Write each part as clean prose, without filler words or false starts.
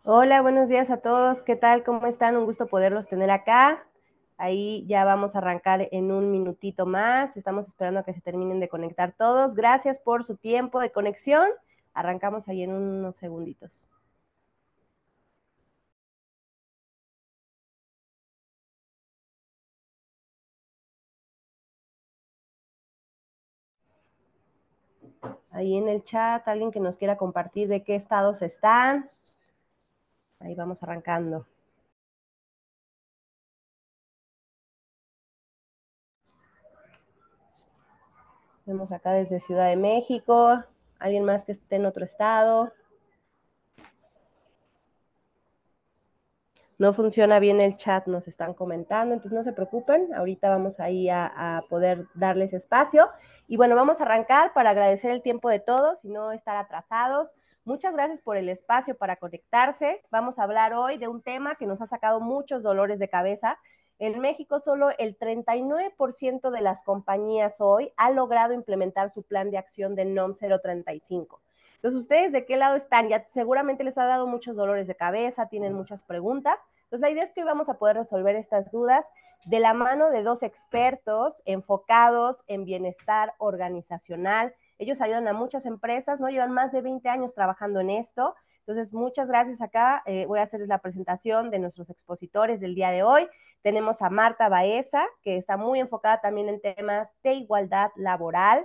Hola, buenos días a todos. ¿Qué tal? ¿Cómo están? Un gusto poderlos tener acá. Ahí ya vamos a arrancar en un minutito más. Estamos esperando a que se terminen de conectar todos. Gracias por su tiempo de conexión. Arrancamos ahí en unos segunditos. Ahí en el chat, alguien que nos quiera compartir de qué estados están. Ahí vamos arrancando. Vemos acá desde Ciudad de México. Alguien más que esté en otro estado. No funciona bien el chat, nos están comentando, entonces no se preocupen, ahorita vamos ahí a poder darles espacio. Y bueno, vamos a arrancar para agradecer el tiempo de todos y no estar atrasados. Muchas gracias por el espacio para conectarse. Vamos a hablar hoy de un tema que nos ha sacado muchos dolores de cabeza. En México solo el 39% de las compañías hoy ha logrado implementar su plan de acción de NOM 035. Entonces, ¿ustedes de qué lado están? Ya seguramente les ha dado muchos dolores de cabeza, tienen muchas preguntas. Entonces, la idea es que hoy vamos a poder resolver estas dudas de la mano de dos expertos enfocados en bienestar organizacional. Ellos ayudan a muchas empresas, ¿no? Llevan más de 20 años trabajando en esto. Entonces, muchas gracias acá. Voy a hacerles la presentación de nuestros expositores del día de hoy. Tenemos a Marta Baeza, que está muy enfocada también en temas de igualdad laboral,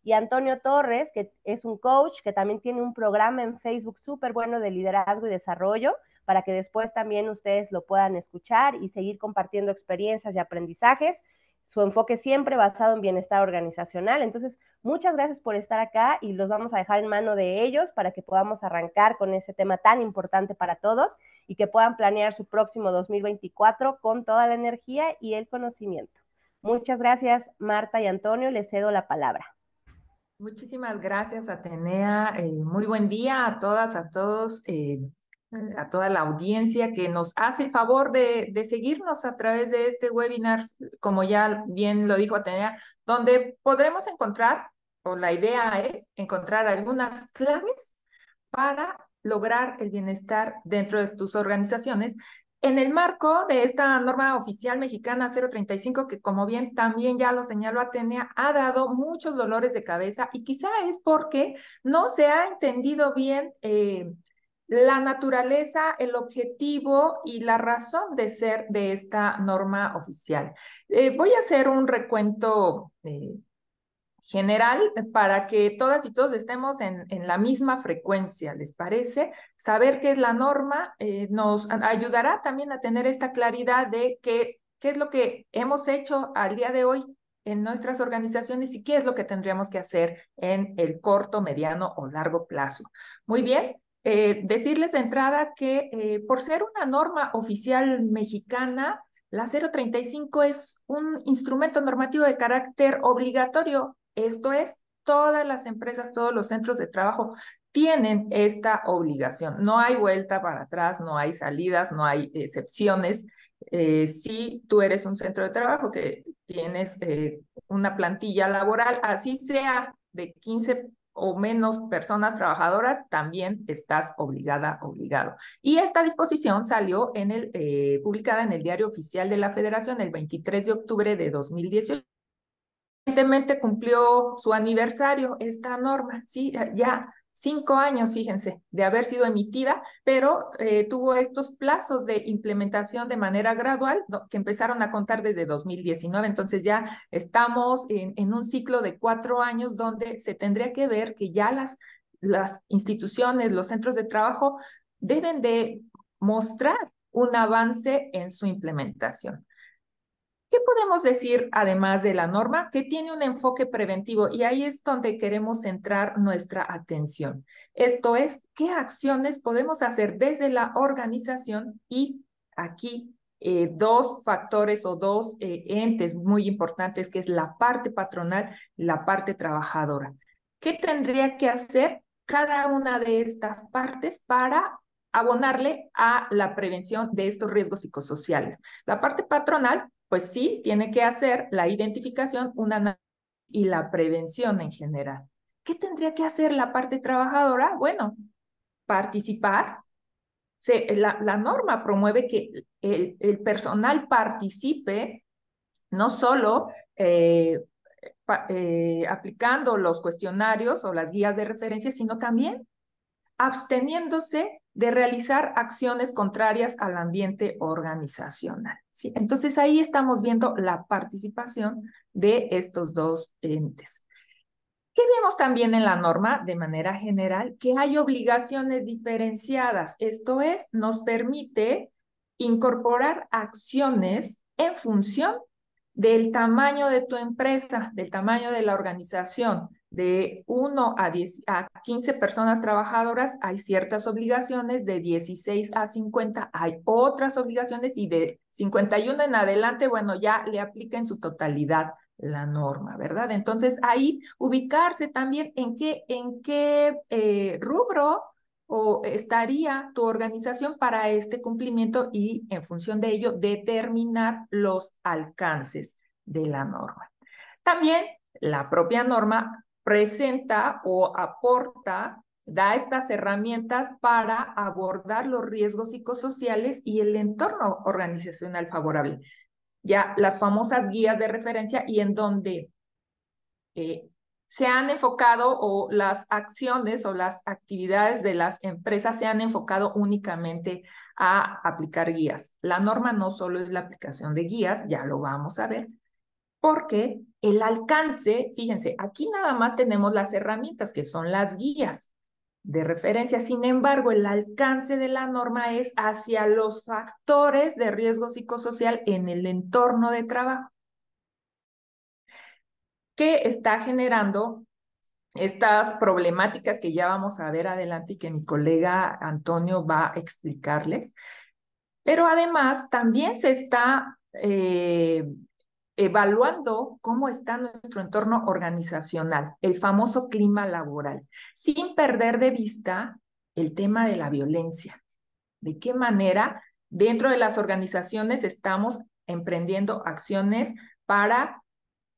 y Antonio Torres, que es un coach que también tiene un programa en Facebook súper bueno de liderazgo y desarrollo, para que después también ustedes lo puedan escuchar y seguir compartiendo experiencias y aprendizajes. Su enfoque siempre basado en bienestar organizacional. Entonces, muchas gracias por estar acá y los vamos a dejar en mano de ellos para que podamos arrancar con ese tema tan importante para todos y que puedan planear su próximo 2024 con toda la energía y el conocimiento. Muchas gracias, Marta y Antonio. Les cedo la palabra. Muchísimas gracias, Atenea. Muy buen día a todas, a todos, a toda la audiencia que nos hace el favor de seguirnos a través de este webinar, como ya bien lo dijo Atenea, donde podremos encontrar, o la idea es encontrar algunas claves para lograr el bienestar dentro de tus organizaciones en el marco de esta norma oficial mexicana 035, que como bien también ya lo señaló Atenea, ha dado muchos dolores de cabeza y quizá es porque no se ha entendido bien la naturaleza, el objetivo y la razón de ser de esta norma oficial. Voy a hacer un recuento general para que todas y todos estemos en la misma frecuencia, ¿les parece? Saber qué es la norma nos ayudará también a tener esta claridad de qué es lo que hemos hecho al día de hoy en nuestras organizaciones y qué es lo que tendríamos que hacer en el corto, mediano o largo plazo. Muy bien. Decirles de entrada que por ser una norma oficial mexicana, la 035 es un instrumento normativo de carácter obligatorio. Esto es, todas las empresas, todos los centros de trabajo tienen esta obligación. No hay vuelta para atrás, no hay salidas, no hay excepciones. Si tú eres un centro de trabajo que tienes una plantilla laboral, así sea de 15 o menos personas trabajadoras, también estás obligada, obligado. Y esta disposición salió publicada en el Diario Oficial de la Federación el 23 de octubre de 2018. Recientemente cumplió su aniversario esta norma, ¿sí? Ya 5 años, fíjense, de haber sido emitida, pero tuvo estos plazos de implementación de manera gradual, ¿no?, que empezaron a contar desde 2019. Entonces ya estamos en un ciclo de 4 años donde se tendría que ver que ya las instituciones, los centros de trabajo deben de mostrar un avance en su implementación. ¿Qué podemos decir además de la norma? Que tiene un enfoque preventivo y ahí es donde queremos centrar nuestra atención. Esto es, ¿qué acciones podemos hacer desde la organización? Y aquí dos factores o dos entes muy importantes, que es la parte patronal y la parte trabajadora. ¿Qué tendría que hacer cada una de estas partes para abonarle a la prevención de estos riesgos psicosociales? La parte patronal, pues sí, tiene que hacer la identificación, y la prevención en general. ¿Qué tendría que hacer la parte trabajadora? Bueno, participar, la norma promueve que el personal participe no solo aplicando los cuestionarios o las guías de referencia, sino también absteniéndose de realizar acciones contrarias al ambiente organizacional, ¿sí? Entonces ahí estamos viendo la participación de estos dos entes. ¿Qué vemos también en la norma de manera general? Que hay obligaciones diferenciadas. Esto es, nos permite incorporar acciones en función del tamaño de tu empresa, del tamaño de la organización. De 1 a 15 personas trabajadoras hay ciertas obligaciones, de 16 a 50 hay otras obligaciones y de 51 en adelante, bueno, ya le aplica en su totalidad la norma, ¿verdad? Entonces ahí ubicarse también en qué rubro o estaría tu organización para este cumplimiento y en función de ello determinar los alcances de la norma. También la propia norma presenta o aporta, da estas herramientas para abordar los riesgos psicosociales y el entorno organizacional favorable. Ya las famosas guías de referencia y en donde se han enfocado o las acciones o las actividades de las empresas se han enfocado únicamente a aplicar guías. La norma no solo es la aplicación de guías, ya lo vamos a ver, porque el alcance, fíjense, aquí nada más tenemos las herramientas que son las guías de referencia. Sin embargo, el alcance de la norma es hacia los factores de riesgo psicosocial en el entorno de trabajo, que está generando estas problemáticas que ya vamos a ver adelante y que mi colega Antonio va a explicarles. Pero además también se está evaluando cómo está nuestro entorno organizacional, el famoso clima laboral, sin perder de vista el tema de la violencia. ¿De qué manera dentro de las organizaciones estamos emprendiendo acciones para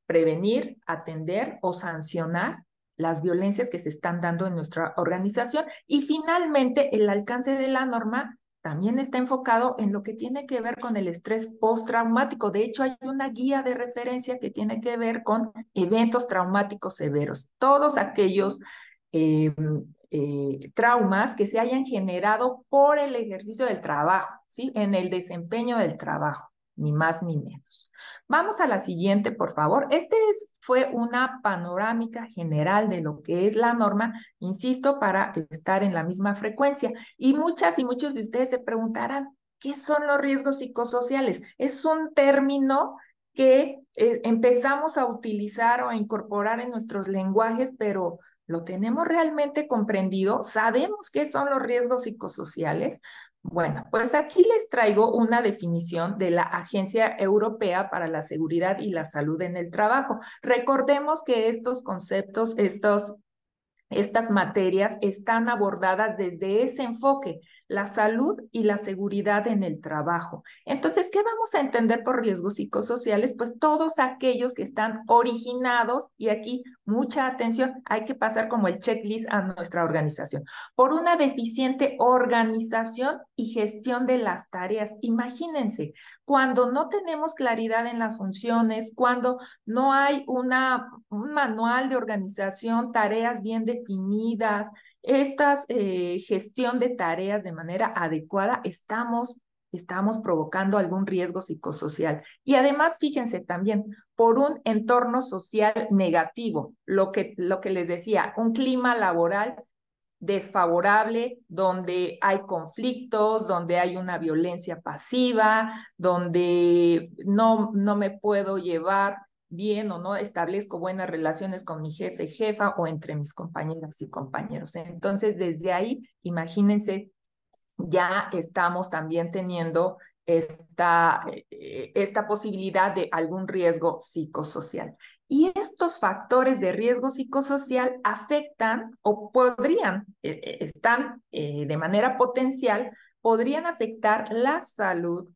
prevenir, atender o sancionar las violencias que se están dando en nuestra organización? Y finalmente, el alcance de la norma también está enfocado en lo que tiene que ver con el estrés postraumático. De hecho, hay una guía de referencia que tiene que ver con eventos traumáticos severos. Todos aquellos traumas que se hayan generado por el ejercicio del trabajo, ¿sí? En el desempeño del trabajo, ni más ni menos. Vamos a la siguiente, por favor. Fue una panorámica general de lo que es la norma, insisto, para estar en la misma frecuencia. Y muchas y muchos de ustedes se preguntarán, ¿qué son los riesgos psicosociales? Es un término que empezamos a utilizar o a incorporar en nuestros lenguajes, pero ¿lo tenemos realmente comprendido? ¿Sabemos qué son los riesgos psicosociales? Bueno, pues aquí les traigo una definición de la Agencia Europea para la Seguridad y la Salud en el Trabajo. Recordemos que estos conceptos, estas materias están abordadas desde ese enfoque, la salud y la seguridad en el trabajo. Entonces, ¿qué vamos a entender por riesgos psicosociales? Pues todos aquellos que están originados, y aquí mucha atención, hay que pasar como el checklist a nuestra organización, por una deficiente organización y gestión de las tareas. Imagínense, cuando no tenemos claridad en las funciones, cuando no hay un manual de organización, tareas bien definidas, gestión de tareas de manera adecuada, estamos provocando algún riesgo psicosocial. Y además, fíjense también, por un entorno social negativo, lo que les decía, un clima laboral desfavorable, donde hay conflictos, donde hay una violencia pasiva, donde no me puedo llevar bien o no establezco buenas relaciones con mi jefe, jefa o entre mis compañeras y compañeros. Entonces, desde ahí, imagínense, ya estamos también teniendo esta posibilidad de algún riesgo psicosocial. Y estos factores de riesgo psicosocial afectan o están de manera potencial, podrían afectar la salud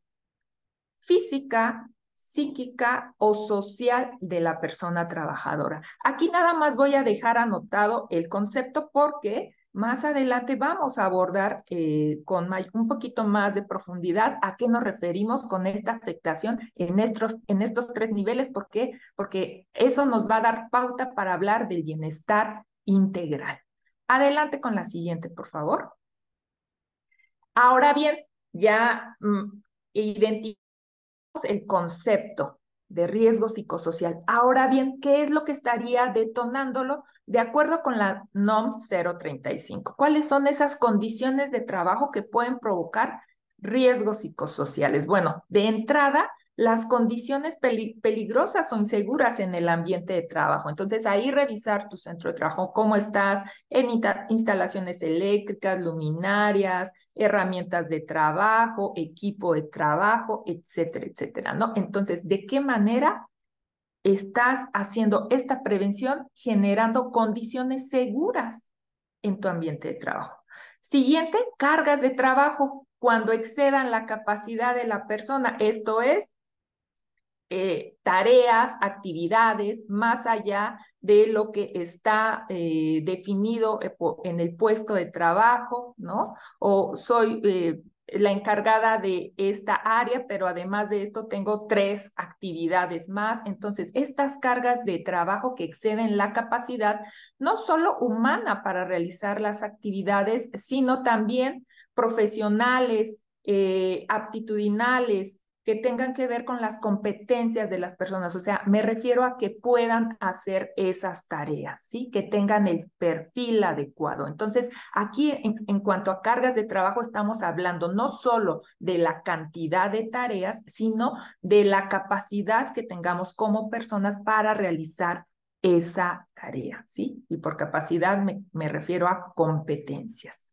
física, psíquica o social de la persona trabajadora. Aquí nada más voy a dejar anotado el concepto porque Más adelante vamos a abordar con un poquito más de profundidad a qué nos referimos con esta afectación en estos tres niveles. ¿Por qué? Porque eso nos va a dar pauta para hablar del bienestar integral. Adelante con la siguiente, por favor. Ahora bien, ya identificamos el concepto de riesgo psicosocial. Ahora bien, ¿qué es lo que estaría detonándolo de acuerdo con la NOM 035? ¿Cuáles son esas condiciones de trabajo que pueden provocar riesgos psicosociales? Bueno, de entrada, las condiciones peligrosas o inseguras en el ambiente de trabajo. Entonces, ahí revisar tu centro de trabajo, cómo estás en instalaciones eléctricas, luminarias, herramientas de trabajo, equipo de trabajo, etcétera, etcétera, ¿no? Entonces, ¿de qué manera estás haciendo esta prevención generando condiciones seguras en tu ambiente de trabajo? Siguiente, cargas de trabajo cuando excedan la capacidad de la persona. Esto es, tareas, actividades, más allá de lo que está definido en el puesto de trabajo, ¿no? O soy la encargada de esta área, pero además de esto tengo 3 actividades más. Entonces, estas cargas de trabajo que exceden la capacidad, no solo humana para realizar las actividades, sino también profesionales, aptitudinales, que tengan que ver con las competencias de las personas. O sea, me refiero a que puedan hacer esas tareas, ¿sí? Que tengan el perfil adecuado. Entonces, aquí en cuanto a cargas de trabajo, estamos hablando no solo de la cantidad de tareas, sino de la capacidad que tengamos como personas para realizar esa tarea, ¿sí? Y por capacidad me refiero a competencias.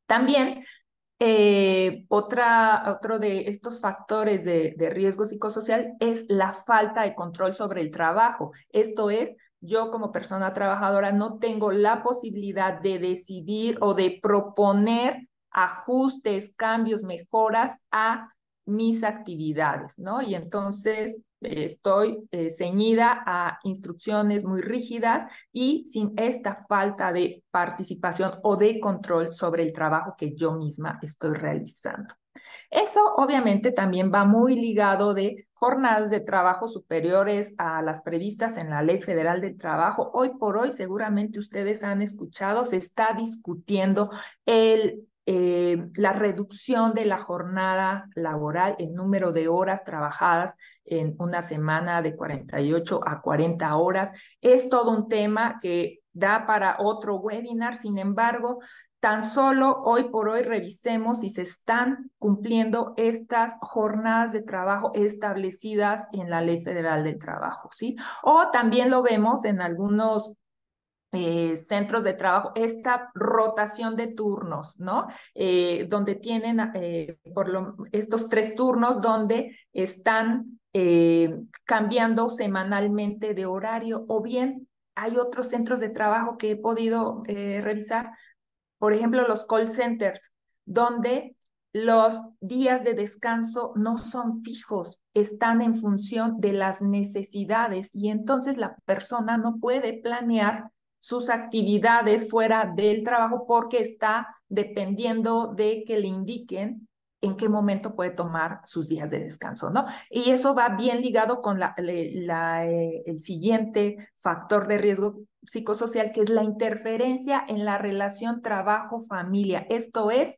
También otro de estos factores de riesgo psicosocial es la falta de control sobre el trabajo. Esto es, yo como persona trabajadora no tengo la posibilidad de decidir o de proponer ajustes, cambios, mejoras a mis actividades, ¿no? Y entonces estoy ceñida a instrucciones muy rígidas y sin esta falta de participación o de control sobre el trabajo que yo misma estoy realizando. Eso obviamente también va muy ligado de jornadas de trabajo superiores a las previstas en la Ley Federal del Trabajo. Hoy por hoy, seguramente ustedes han escuchado, se está discutiendo la reducción de la jornada laboral, el número de horas trabajadas en una semana de 48 a 40 horas. Es todo un tema que da para otro webinar. Sin embargo, tan solo hoy por hoy revisemos si se están cumpliendo estas jornadas de trabajo establecidas en la Ley Federal del Trabajo, ¿sí? O también lo vemos en algunos centros de trabajo, esta rotación de turnos, ¿no? Donde tienen estos 3 turnos donde están cambiando semanalmente de horario, o bien hay otros centros de trabajo que he podido revisar, por ejemplo, los call centers, donde los días de descanso no son fijos, están en función de las necesidades y entonces la persona no puede planear sus actividades fuera del trabajo porque está dependiendo de que le indiquen en qué momento puede tomar sus días de descanso, ¿no? Y eso va bien ligado con el siguiente factor de riesgo psicosocial, que es la interferencia en la relación trabajo-familia. Esto es,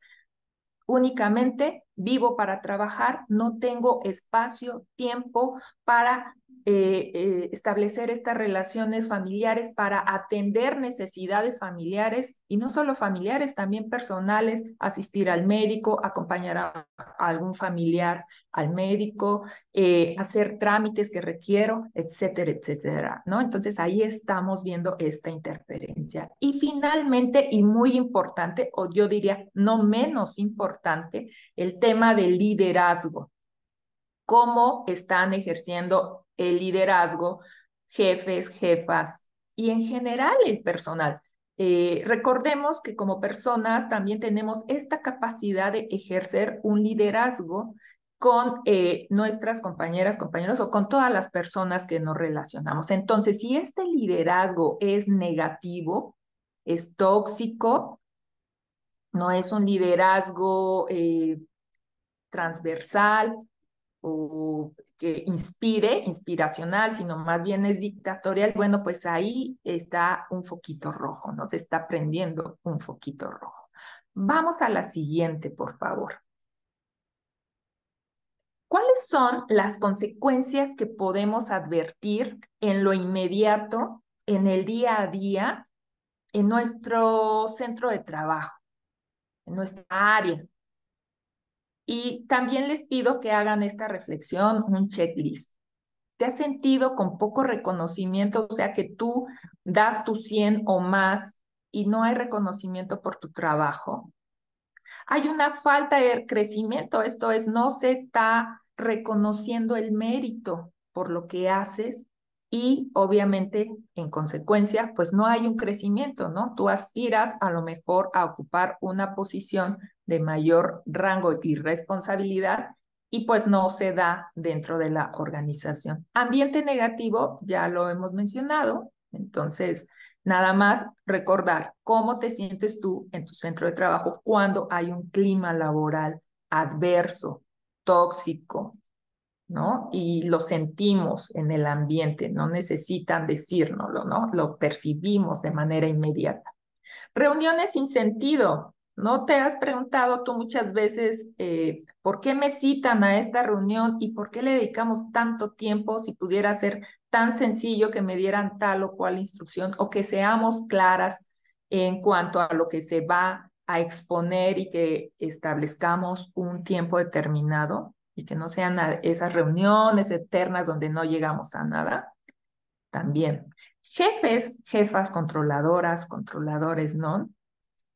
únicamente vivo para trabajar, no tengo espacio, tiempo para establecer estas relaciones familiares, para atender necesidades familiares y no solo familiares, también personales, asistir al médico, acompañar a algún familiar al médico, hacer trámites que requiero, etcétera, etcétera, ¿no? Entonces ahí estamos viendo esta interferencia. Y finalmente, y muy importante, o yo diría no menos importante, el tema del liderazgo. ¿Cómo están ejerciendo el liderazgo jefes, jefas y en general el personal? Recordemos que como personas también tenemos esta capacidad de ejercer un liderazgo con nuestras compañeras, compañeros o con todas las personas que nos relacionamos. Entonces, si este liderazgo es negativo, es tóxico, no es un liderazgo transversal o que inspire, inspiracional, sino más bien es dictatorial, bueno, pues ahí está un foquito rojo, ¿no? Se está prendiendo un foquito rojo. Vamos a la siguiente, por favor. ¿Cuáles son las consecuencias que podemos advertir en lo inmediato, en el día a día, en nuestro centro de trabajo, en nuestra área? Y también les pido que hagan esta reflexión, un checklist. ¿Te has sentido con poco reconocimiento? O sea, que tú das tu 100 o más y no hay reconocimiento por tu trabajo. Hay una falta de crecimiento, esto es, no se está reconociendo el mérito por lo que haces y obviamente en consecuencia, pues no hay un crecimiento, ¿no? Tú aspiras a lo mejor a ocupar una posición de mayor rango y responsabilidad y pues no se da dentro de la organización. Ambiente negativo, ya lo hemos mencionado, entonces nada más recordar cómo te sientes tú en tu centro de trabajo cuando hay un clima laboral adverso, tóxico, ¿no? Y lo sentimos en el ambiente, no necesitan decírnoslo, ¿no? Lo percibimos de manera inmediata. Reuniones sin sentido. ¿No te has preguntado tú muchas veces por qué me citan a esta reunión y por qué le dedicamos tanto tiempo si pudiera ser tan sencillo que me dieran tal o cual instrucción o que seamos claras en cuanto a lo que se va a exponer y que establezcamos un tiempo determinado y que no sean esas reuniones eternas donde no llegamos a nada? También. Jefes, jefas controladoras, controladores, ¿no?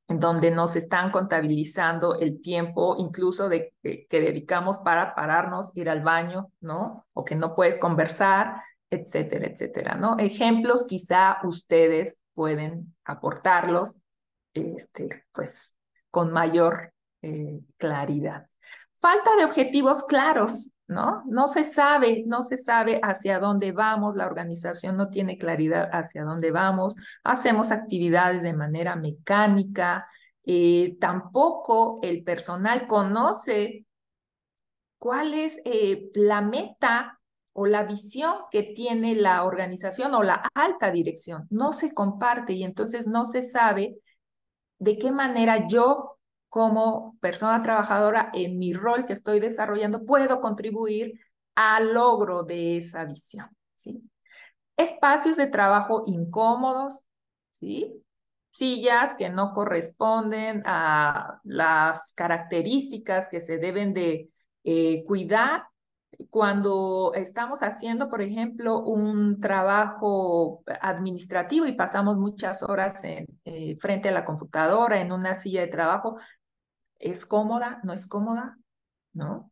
En donde nos están contabilizando el tiempo incluso que dedicamos para pararnos, ir al baño, ¿no? O que no puedes conversar, etcétera, etcétera, ¿no? Ejemplos quizá ustedes pueden aportarlos, pues, con mayor claridad. Falta de objetivos claros, ¿no? No se sabe hacia dónde vamos, la organización no tiene claridad hacia dónde vamos, hacemos actividades de manera mecánica, tampoco el personal conoce cuál es la meta o la visión que tiene la organización o la alta dirección. No se comparte y entonces no se sabe de qué manera yo como persona trabajadora en mi rol que estoy desarrollando puedo contribuir al logro de esa visión, ¿sí? Espacios de trabajo incómodos, ¿sí? Sillas que no corresponden a las características que se deben de cuidar cuando estamos haciendo, por ejemplo, un trabajo administrativo y pasamos muchas horas frente a la computadora, en una silla de trabajo. ¿Es cómoda? ¿No es cómoda? ¿No?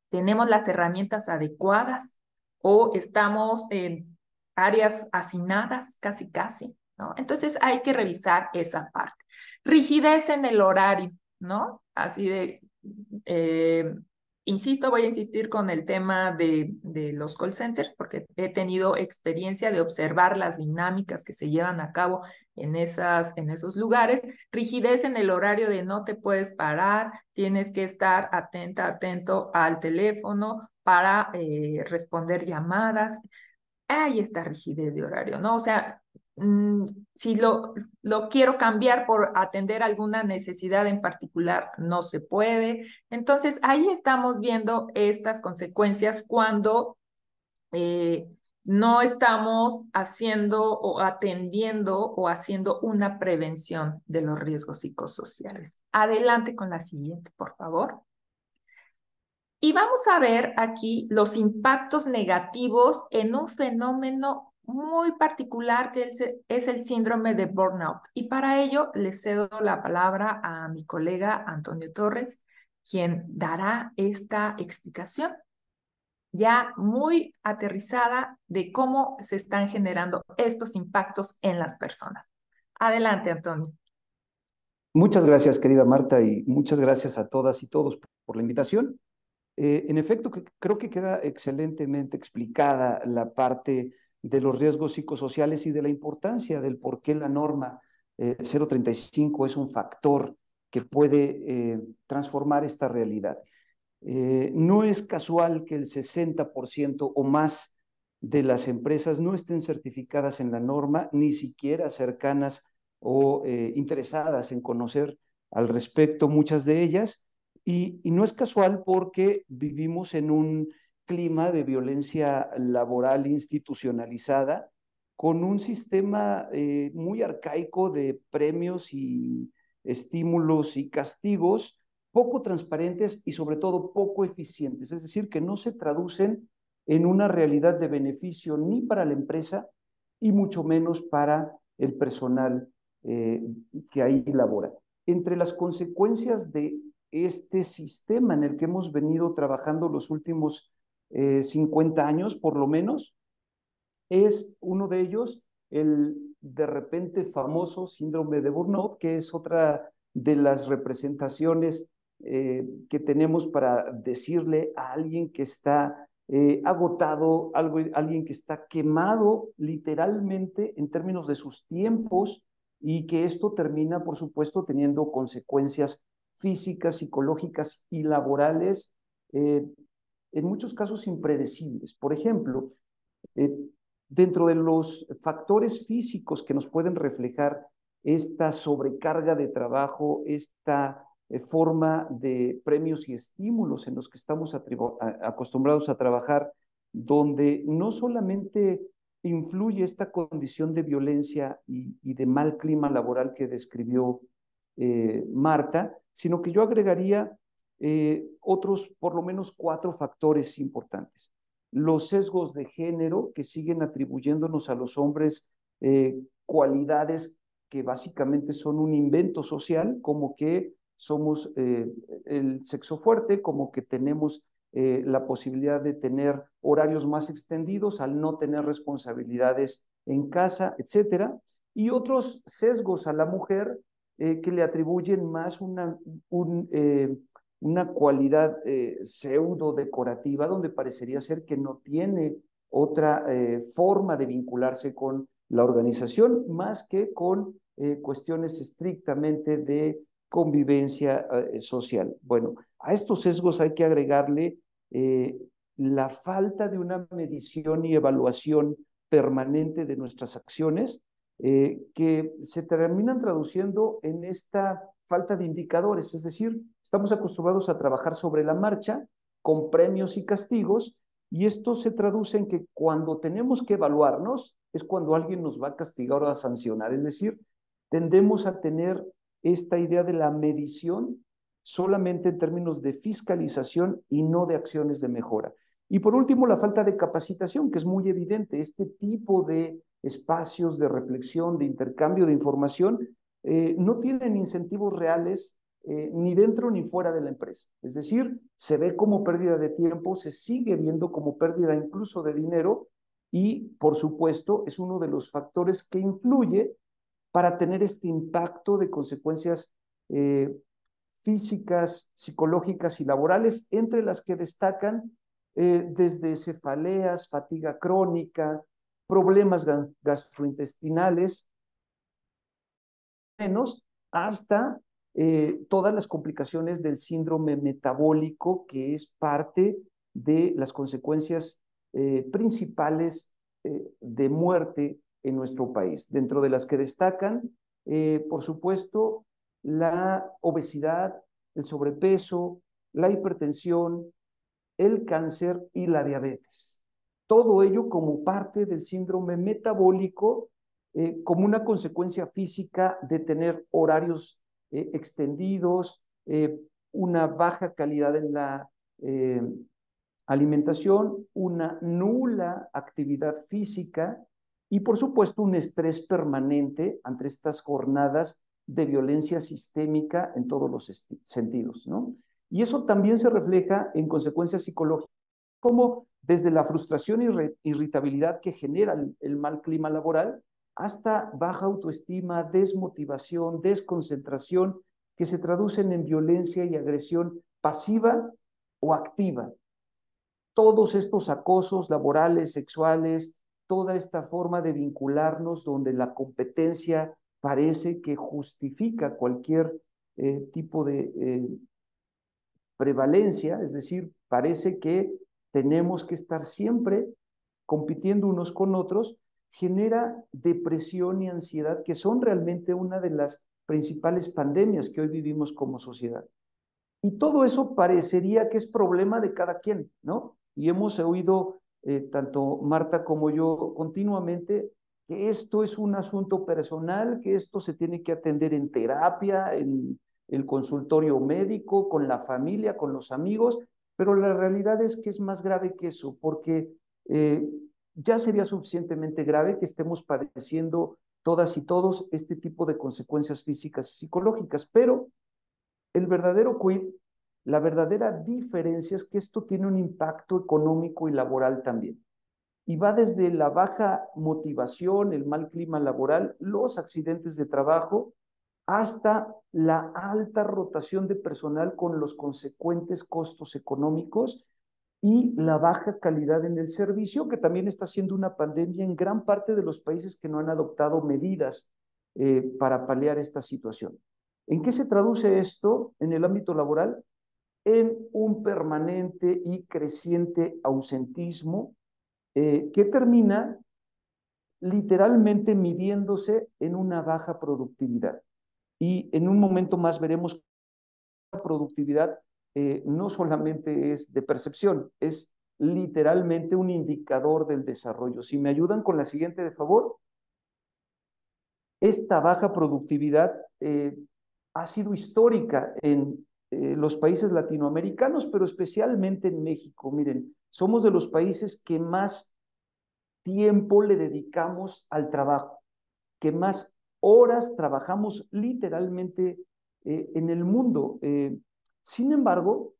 ¿Tenemos las herramientas adecuadas? ¿O estamos en áreas hacinadas casi, casi? ¿No? Entonces hay que revisar esa parte. Rigidez en el horario, ¿no? Así de, eh, insisto, voy a insistir con el tema de los call centers porque he tenido experiencia de observar las dinámicas que se llevan a cabo en esos lugares. Rigidez en el horario de no te puedes parar, tienes que estar atenta, atento al teléfono para responder llamadas. Hay esta rigidez de horario, ¿no? O sea, si lo quiero cambiar por atender alguna necesidad en particular, no se puede. Entonces, ahí estamos viendo estas consecuencias cuando eh, no estamos haciendo o atendiendo o haciendo una prevención de los riesgos psicosociales. Adelante con la siguiente, por favor. Y vamos a ver aquí los impactos negativos en un fenómeno muy particular que es el síndrome de burnout. Y para ello le cedo la palabra a mi colega Antonio Torres, quien dará esta explicación ya muy aterrizada de cómo se están generando estos impactos en las personas. Adelante, Antonio. Muchas gracias, querida Marta, y muchas gracias a todas y todos por la invitación. En efecto, creo que queda excelentemente explicada la parte de los riesgos psicosociales y de la importancia del por qué la norma 0,35 es un factor que puede transformar esta realidad. No es casual que el 60% o más de las empresas no estén certificadas en la norma, ni siquiera cercanas o interesadas en conocer al respecto muchas de ellas, y no es casual porque vivimos en un clima de violencia laboral institucionalizada, con un sistema muy arcaico de premios y estímulos y castigos poco transparentes y sobre todo poco eficientes, es decir, que no se traducen en una realidad de beneficio ni para la empresa y mucho menos para el personal que ahí labora. Entre las consecuencias de este sistema en el que hemos venido trabajando los últimos 50 años, por lo menos, es uno de ellos el de repente famoso síndrome de burnout, que es otra de las representaciones que tenemos para decirle a alguien que está agotado, alguien que está quemado literalmente en términos de sus tiempos, y que esto termina, por supuesto, teniendo consecuencias físicas, psicológicas y laborales, eh, en muchos casos impredecibles. Por ejemplo, eh, dentro de los factores físicos que nos pueden reflejar esta sobrecarga de trabajo, esta forma de premios y estímulos en los que estamos acostumbrados a trabajar, donde no solamente influye esta condición de violencia y de mal clima laboral que describió Marta, sino que yo agregaría otros por lo menos 4 factores importantes. Los sesgos de género que siguen atribuyéndonos a los hombres cualidades que básicamente son un invento social, como que somos el sexo fuerte, como que tenemos la posibilidad de tener horarios más extendidos al no tener responsabilidades en casa, etcétera, y otros sesgos a la mujer que le atribuyen más una cualidad pseudo decorativa, donde parecería ser que no tiene otra forma de vincularse con la organización más que con cuestiones estrictamente de convivencia social. Bueno, a estos sesgos hay que agregarle la falta de una medición y evaluación permanente de nuestras acciones, que se terminan traduciendo en esta falta de indicadores, es decir, estamos acostumbrados a trabajar sobre la marcha con premios y castigos, y esto se traduce en que cuando tenemos que evaluarnos es cuando alguien nos va a castigar o a sancionar, es decir, tendemos a tener esta idea de la medición solamente en términos de fiscalización y no de acciones de mejora. Y por último, la falta de capacitación, que es muy evidente. Este tipo de espacios de reflexión, de intercambio de información, no tienen incentivos reales ni dentro ni fuera de la empresa. Es decir, se ve como pérdida de tiempo, se sigue viendo como pérdida incluso de dinero, y por supuesto es uno de los factores que influye para tener este impacto de consecuencias físicas, psicológicas y laborales, entre las que destacan desde cefaleas, fatiga crónica, problemas gastrointestinales, menos, hasta todas las complicaciones del síndrome metabólico, que es parte de las consecuencias principales de muerte en nuestro país, dentro de las que destacan, por supuesto, la obesidad, el sobrepeso, la hipertensión, el cáncer y la diabetes. Todo ello como parte del síndrome metabólico, como una consecuencia física de tener horarios extendidos, una baja calidad en la alimentación, una nula actividad física y, por supuesto, un estrés permanente ante estas jornadas de violencia sistémica en todos los sentidos, ¿no? Y eso también se refleja en consecuencias psicológicas, como desde la frustración y irritabilidad que genera el mal clima laboral, hasta baja autoestima, desmotivación, desconcentración, que se traducen en violencia y agresión pasiva o activa. Todos estos acosos laborales, sexuales, toda esta forma de vincularnos donde la competencia parece que justifica cualquier tipo de prevalencia, es decir, parece que tenemos que estar siempre compitiendo unos con otros, genera depresión y ansiedad, que son realmente una de las principales pandemias que hoy vivimos como sociedad. Y todo eso parecería que es problema de cada quien, ¿no? Y hemos oído, tanto Marta como yo, continuamente, que esto es un asunto personal, que esto se tiene que atender en terapia, en el consultorio médico, con la familia, con los amigos, pero la realidad es que es más grave que eso, porque eh, ya sería suficientemente grave que estemos padeciendo todas y todos este tipo de consecuencias físicas y psicológicas, pero el verdadero quid, la verdadera diferencia es que esto tiene un impacto económico y laboral también. Y va desde la baja motivación, el mal clima laboral, los accidentes de trabajo, hasta la alta rotación de personal con los consecuentes costos económicos y la baja calidad en el servicio, que también está siendo una pandemia en gran parte de los países que no han adoptado medidas para paliar esta situación. ¿En qué se traduce esto en el ámbito laboral? En un permanente y creciente ausentismo que termina literalmente midiéndose en una baja productividad. Y en un momento más veremos que la productividad no solamente es de percepción, es literalmente un indicador del desarrollo. Si me ayudan con la siguiente, de favor. Esta baja productividad ha sido histórica en los países latinoamericanos, pero especialmente en México. Miren, somos de los países que más tiempo le dedicamos al trabajo, que más horas trabajamos literalmente en el mundo. Sin embargo,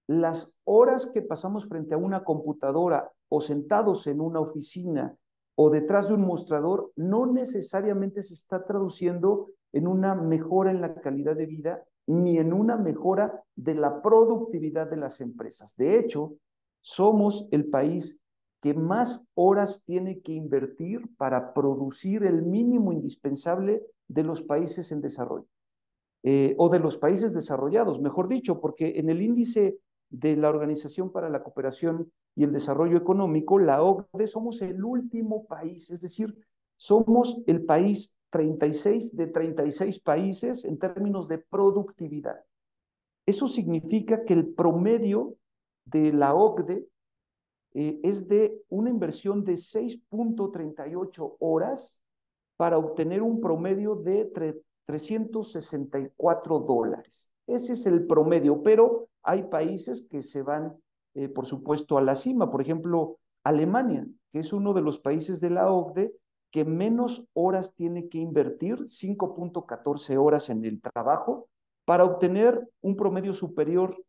las horas que pasamos frente a una computadora o sentados en una oficina o detrás de un mostrador no necesariamente se está traduciendo en una mejora en la calidad de vida ni en una mejora de la productividad de las empresas. De hecho, somos el país que más horas tiene que invertir para producir el mínimo indispensable de los países en desarrollo. O de los países desarrollados, mejor dicho, porque en el índice de la Organización para la Cooperación y el Desarrollo Económico, la OCDE, somos el último país, es decir, somos el país 36 de 36 países en términos de productividad. Eso significa que el promedio de la OCDE es de una inversión de 6.38 horas para obtener un promedio de $364. Ese es el promedio, pero hay países que se van, por supuesto, a la cima. Por ejemplo, Alemania, que es uno de los países de la OCDE que menos horas tiene que invertir, 5.14 horas en el trabajo, para obtener un promedio superior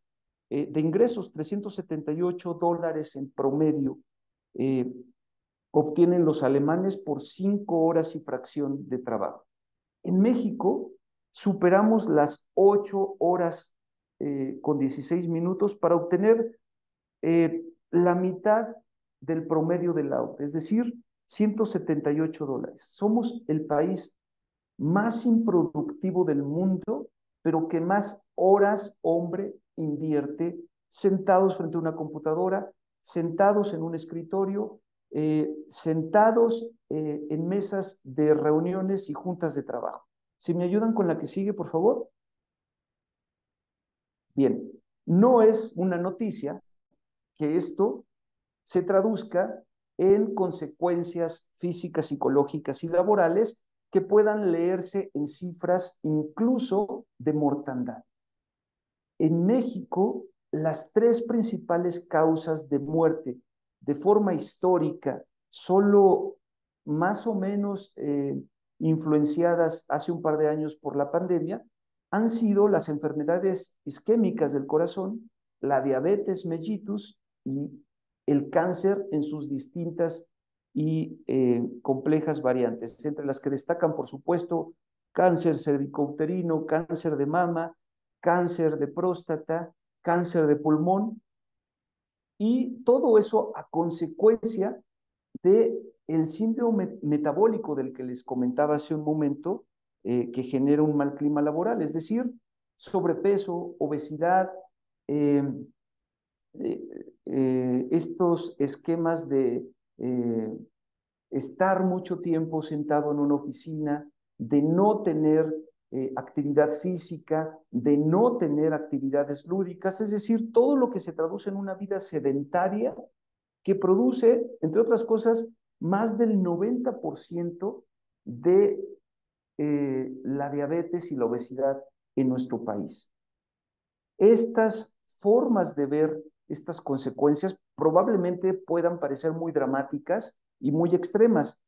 de ingresos, $378 en promedio. Obtienen los alemanes por 5 horas y fracción de trabajo. En México superamos las 8 horas con 16 minutos para obtener la mitad del promedio del OCDE, es decir, $178. Somos el país más improductivo del mundo, pero que más horas hombre invierte sentados frente a una computadora, sentados en un escritorio, sentados en mesas de reuniones y juntas de trabajo. Si me ayudan con la que sigue, por favor. Bien, no es una noticia que esto se traduzca en consecuencias físicas, psicológicas y laborales que puedan leerse en cifras incluso de mortandad. En México, las 3 principales causas de muerte de forma histórica, solo más o menos influenciadas hace un par de años por la pandemia, han sido las enfermedades isquémicas del corazón, la diabetes mellitus y el cáncer en sus distintas y complejas variantes, entre las que destacan, por supuesto, cáncer cervicouterino, cáncer de mama, cáncer de próstata, cáncer de pulmón, y todo eso a consecuencia de el síndrome metabólico del que les comentaba hace un momento, que genera un mal clima laboral, es decir, sobrepeso, obesidad, estos esquemas de estar mucho tiempo sentado en una oficina, de no tener actividad física, de no tener actividades lúdicas, es decir, todo lo que se traduce en una vida sedentaria que produce, entre otras cosas, más del 90% de la diabetes y la obesidad en nuestro país. Estas formas de ver estas consecuencias probablemente puedan parecer muy dramáticas y muy extremas,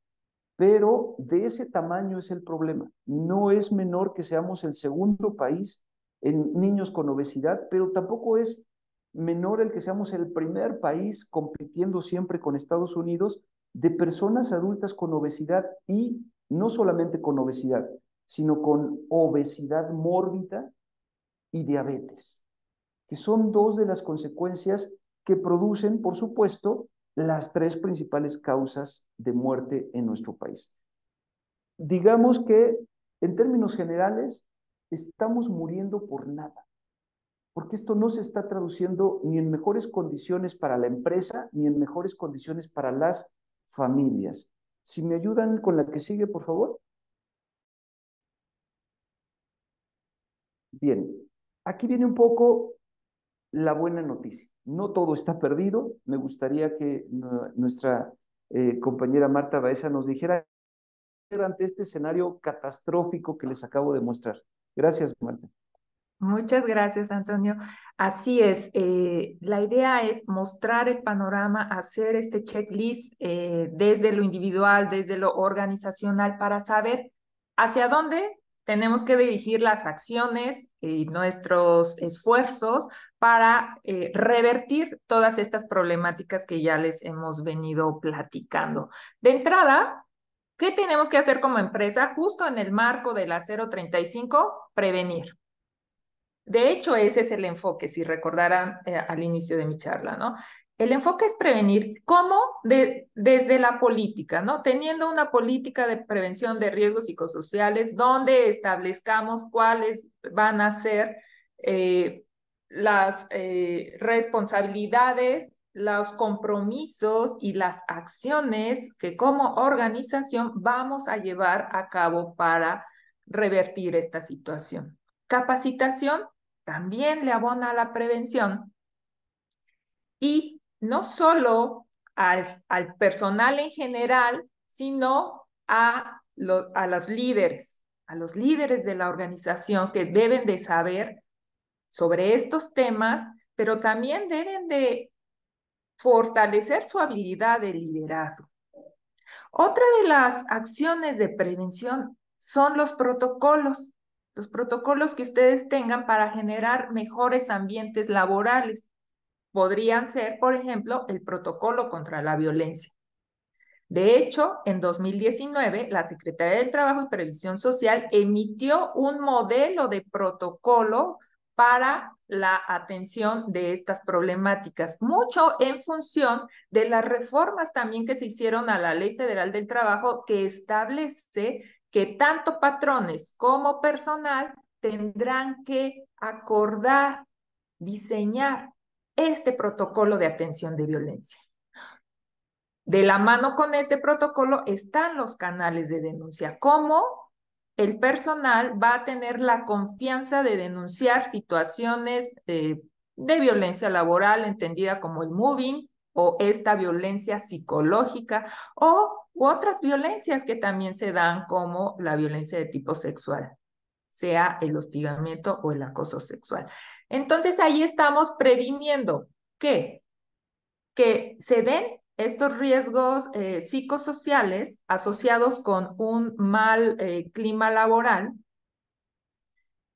pero de ese tamaño es el problema. No es menor que seamos el segundo país en niños con obesidad, pero tampoco es menor el que seamos el primer país compitiendo siempre con Estados Unidos de personas adultas con obesidad y no solamente con obesidad, sino con obesidad mórbida y diabetes, que son dos de las consecuencias que producen, por supuesto, las tres principales causas de muerte en nuestro país. Digamos que, en términos generales, estamos muriendo por nada, porque esto no se está traduciendo ni en mejores condiciones para la empresa, ni en mejores condiciones para las familias. Si me ayudan con la que sigue, por favor. Bien, aquí viene un poco la buena noticia. No todo está perdido. Me gustaría que nuestra compañera Marta Baeza nos dijera ante este escenario catastrófico que les acabo de mostrar. Gracias, Marta. Muchas gracias, Antonio. Así es, la idea es mostrar el panorama, hacer este checklist desde lo individual, desde lo organizacional, para saber hacia dónde tenemos que dirigir las acciones y nuestros esfuerzos para revertir todas estas problemáticas que ya les hemos venido platicando. De entrada, ¿qué tenemos que hacer como empresa? Justo en el marco de la 035, prevenir. De hecho, ese es el enfoque, si recordarán al inicio de mi charla, ¿no? El enfoque es prevenir, ¿cómo? Desde la política, ¿no? Teniendo una política de prevención de riesgos psicosociales donde establezcamos cuáles van a ser las responsabilidades, los compromisos y las acciones que como organización vamos a llevar a cabo para revertir esta situación. Capacitación también le abona a la prevención y no solo al personal en general, sino a los líderes de la organización que deben de saber sobre estos temas, pero también deben de fortalecer su habilidad de liderazgo. Otra de las acciones de prevención son los protocolos que ustedes tengan para generar mejores ambientes laborales. Podrían ser, por ejemplo, el protocolo contra la violencia. De hecho, en 2019, la Secretaría del Trabajo y Previsión Social emitió un modelo de protocolo para la atención de estas problemáticas, mucho en función de las reformas también que se hicieron a la Ley Federal del Trabajo, que establece que tanto patrones como personal tendrán que acordar, diseñar este protocolo de atención de violencia. De la mano con este protocolo están los canales de denuncia. ¿Cómo el personal va a tener la confianza de denunciar situaciones de violencia laboral, entendida como el moving, o esta violencia psicológica, u otras violencias que también se dan, como la violencia de tipo sexual, sea el hostigamiento o el acoso sexual? Entonces ahí estamos previniendo que se den estos riesgos psicosociales asociados con un mal clima laboral,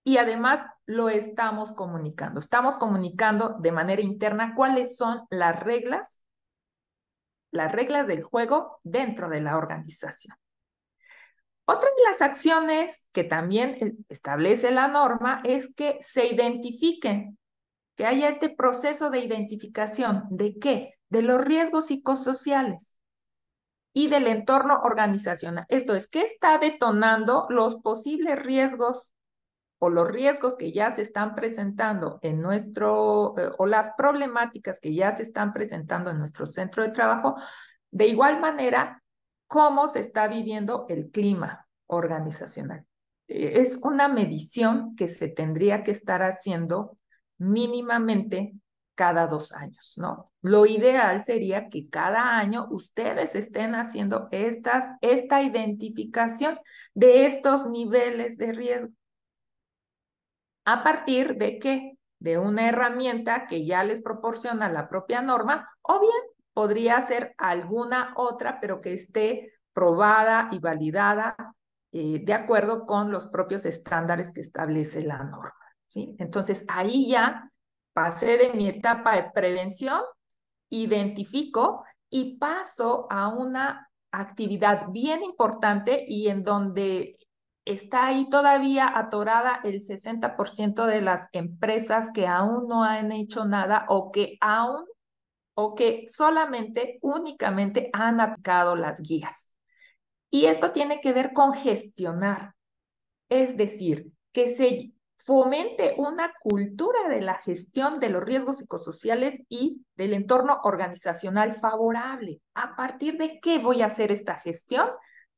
y además lo estamos comunicando de manera interna cuáles son las reglas del juego dentro de la organización. Otra de las acciones que también establece la norma es que se identifiquen, que haya este proceso de identificación. ¿De qué? De los riesgos psicosociales. y del entorno organizacional. Esto es, ¿qué está detonando los posibles riesgos o los riesgos que ya se están presentando en nuestro, o las problemáticas que ya se están presentando en nuestro centro de trabajo? De igual manera, ¿cómo se está viviendo el clima organizacional? Es una medición que se tendría que estar haciendo mínimamente cada 2 años, ¿no? Lo ideal sería que cada año ustedes estén haciendo esta identificación de estos niveles de riesgo. ¿A partir de qué? De una herramienta que ya les proporciona la propia norma, o bien podría ser alguna otra, pero que esté probada y validada de acuerdo con los propios estándares que establece la norma, ¿sí? Entonces, ahí ya pasé de mi etapa de prevención, identifico y paso a una actividad bien importante y en donde está ahí todavía atorada el 60% de las empresas que aún no han hecho nada o que solamente, únicamente han aplicado las guías. Y esto tiene que ver con gestionar, es decir, que se fomente una cultura de la gestión de los riesgos psicosociales y del entorno organizacional favorable. ¿A partir de qué voy a hacer esta gestión?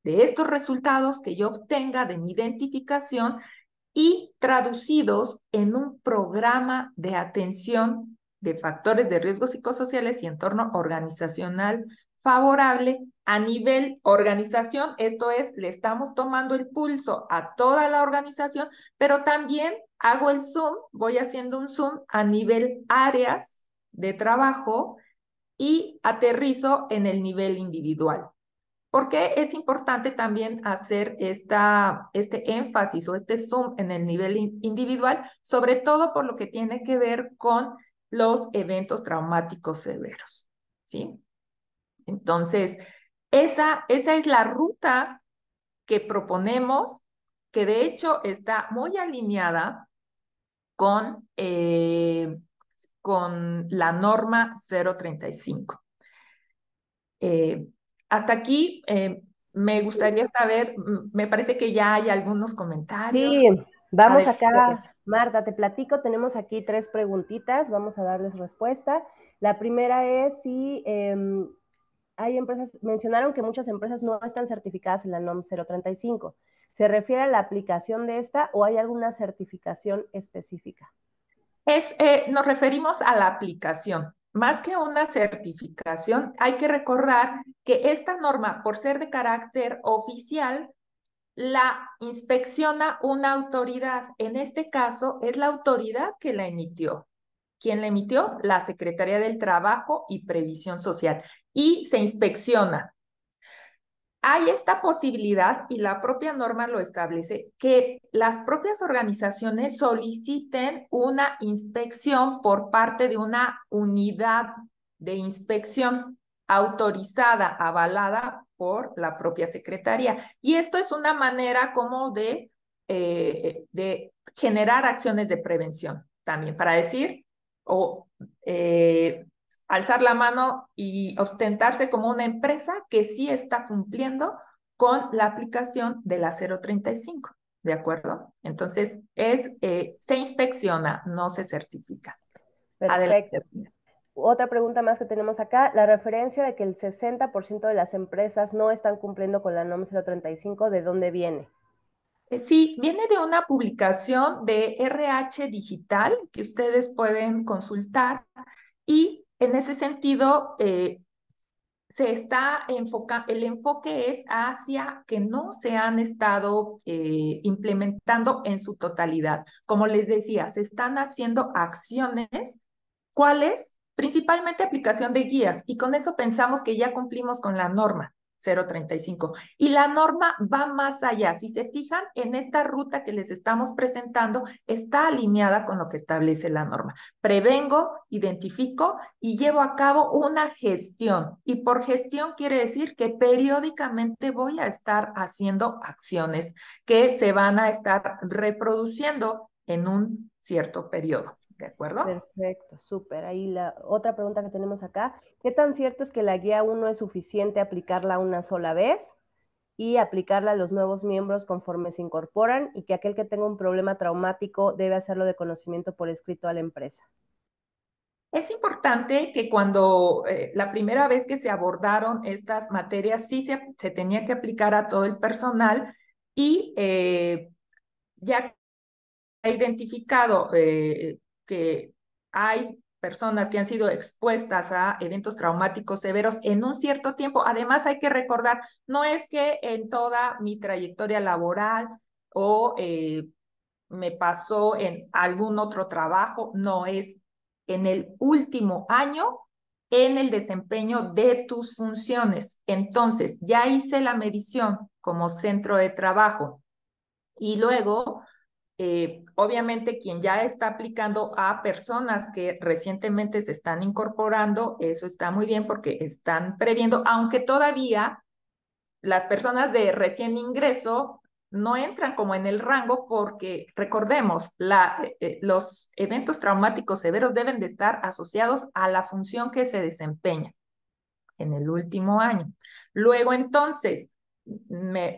De estos resultados que yo obtenga de mi identificación y traducidos en un programa de atención de factores de riesgos psicosociales y entorno organizacional favorable a nivel organización. Esto es, le estamos tomando el pulso a toda la organización, pero también hago el zoom, voy haciendo un zoom a nivel áreas de trabajo y aterrizo en el nivel individual. ¿Por qué es importante también hacer este énfasis o este zoom en el nivel individual? Sobre todo por lo que tiene que ver con los eventos traumáticos severos, ¿sí? Entonces, esa es la ruta que proponemos, que de hecho está muy alineada con la norma 035. Hasta aquí me gustaría saber, me parece que ya hay algunos comentarios. Sí, vamos Adelante. acá, Marta, te platico, tenemos aquí 3 preguntitas, vamos a darles respuesta. La primera es si hay empresas, mencionaron que muchas empresas no están certificadas en la NOM 035. ¿Se refiere a la aplicación de esta o hay alguna certificación específica? Nos referimos a la aplicación. Más que una certificación, hay que recordar que esta norma, por ser de carácter oficial, la inspecciona una autoridad. En este caso, es la autoridad que la emitió. ¿Quién la emitió? La Secretaría del Trabajo y Previsión Social. Y se inspecciona. Hay esta posibilidad, y la propia norma lo establece, que las propias organizaciones soliciten una inspección por parte de una unidad de inspección autorizada, avalada por la propia Secretaría. Y esto es una manera como de generar acciones de prevención también, para decir, o alzar la mano y ostentarse como una empresa que sí está cumpliendo con la aplicación de la 035, ¿de acuerdo? Entonces, se inspecciona, no se certifica. Perfecto. Adelante. Otra pregunta más que tenemos acá, la referencia de que el 60% de las empresas no están cumpliendo con la NOM 035, ¿de dónde viene? Sí, viene de una publicación de RH Digital que ustedes pueden consultar y en ese sentido el enfoque es hacia que no se han estado implementando en su totalidad. Como les decía, se están haciendo acciones. ¿Cuáles? Principalmente aplicación de guías, y con eso pensamos que ya cumplimos con la norma 035. Y la norma va más allá. Si se fijan en esta ruta que les estamos presentando, está alineada con lo que establece la norma. Prevengo, identifico y llevo a cabo una gestión. Y por gestión quiere decir que periódicamente voy a estar haciendo acciones que se van a estar reproduciendo en un cierto periodo. ¿De acuerdo? Perfecto, súper. Ahí la otra pregunta que tenemos acá, ¿qué tan cierto es que la guía 1 es suficiente aplicarla una sola vez y aplicarla a los nuevos miembros conforme se incorporan y que aquel que tenga un problema traumático debe hacerlo de conocimiento por escrito a la empresa? Es importante que cuando la primera vez que se abordaron estas materias, sí se tenía que aplicar a todo el personal y ya he identificado que hay personas que han sido expuestas a eventos traumáticos severos en un cierto tiempo. Además, hay que recordar, no es que en toda mi trayectoria laboral o me pasó en algún otro trabajo, no es en el último año en el desempeño de tus funciones. Entonces, ya hice la medición como centro de trabajo y luego obviamente quien ya está aplicando a personas que recientemente se están incorporando, eso está muy bien porque están previendo, aunque todavía las personas de recién ingreso no entran como en el rango porque recordemos, los eventos traumáticos severos deben de estar asociados a la función que se desempeña en el último año. Luego entonces, me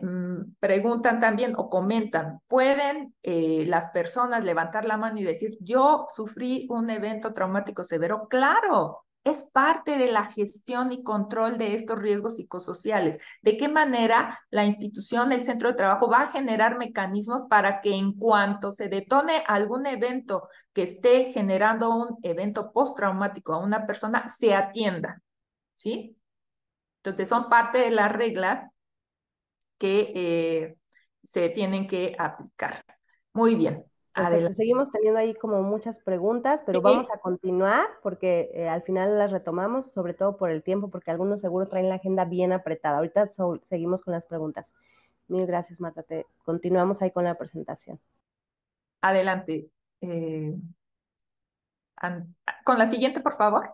preguntan también o comentan, ¿pueden las personas levantar la mano y decir, yo sufrí un evento traumático severo? Claro, es parte de la gestión y control de estos riesgos psicosociales. ¿De qué manera la institución, el centro de trabajo va a generar mecanismos para que en cuanto se detone algún evento que esté generando un evento postraumático a una persona, se atienda? ¿Sí? Entonces son parte de las reglas que se tienen que aplicar. Muy bien, Perfecto, adelante. seguimos teniendo ahí como muchas preguntas, pero vamos Sí, a continuar porque al final las retomamos, sobre todo por el tiempo, porque algunos seguro traen la agenda bien apretada. Ahorita seguimos con las preguntas. Mil gracias, Marta. Continuamos ahí con la presentación. adelante. Con la siguiente, por favor.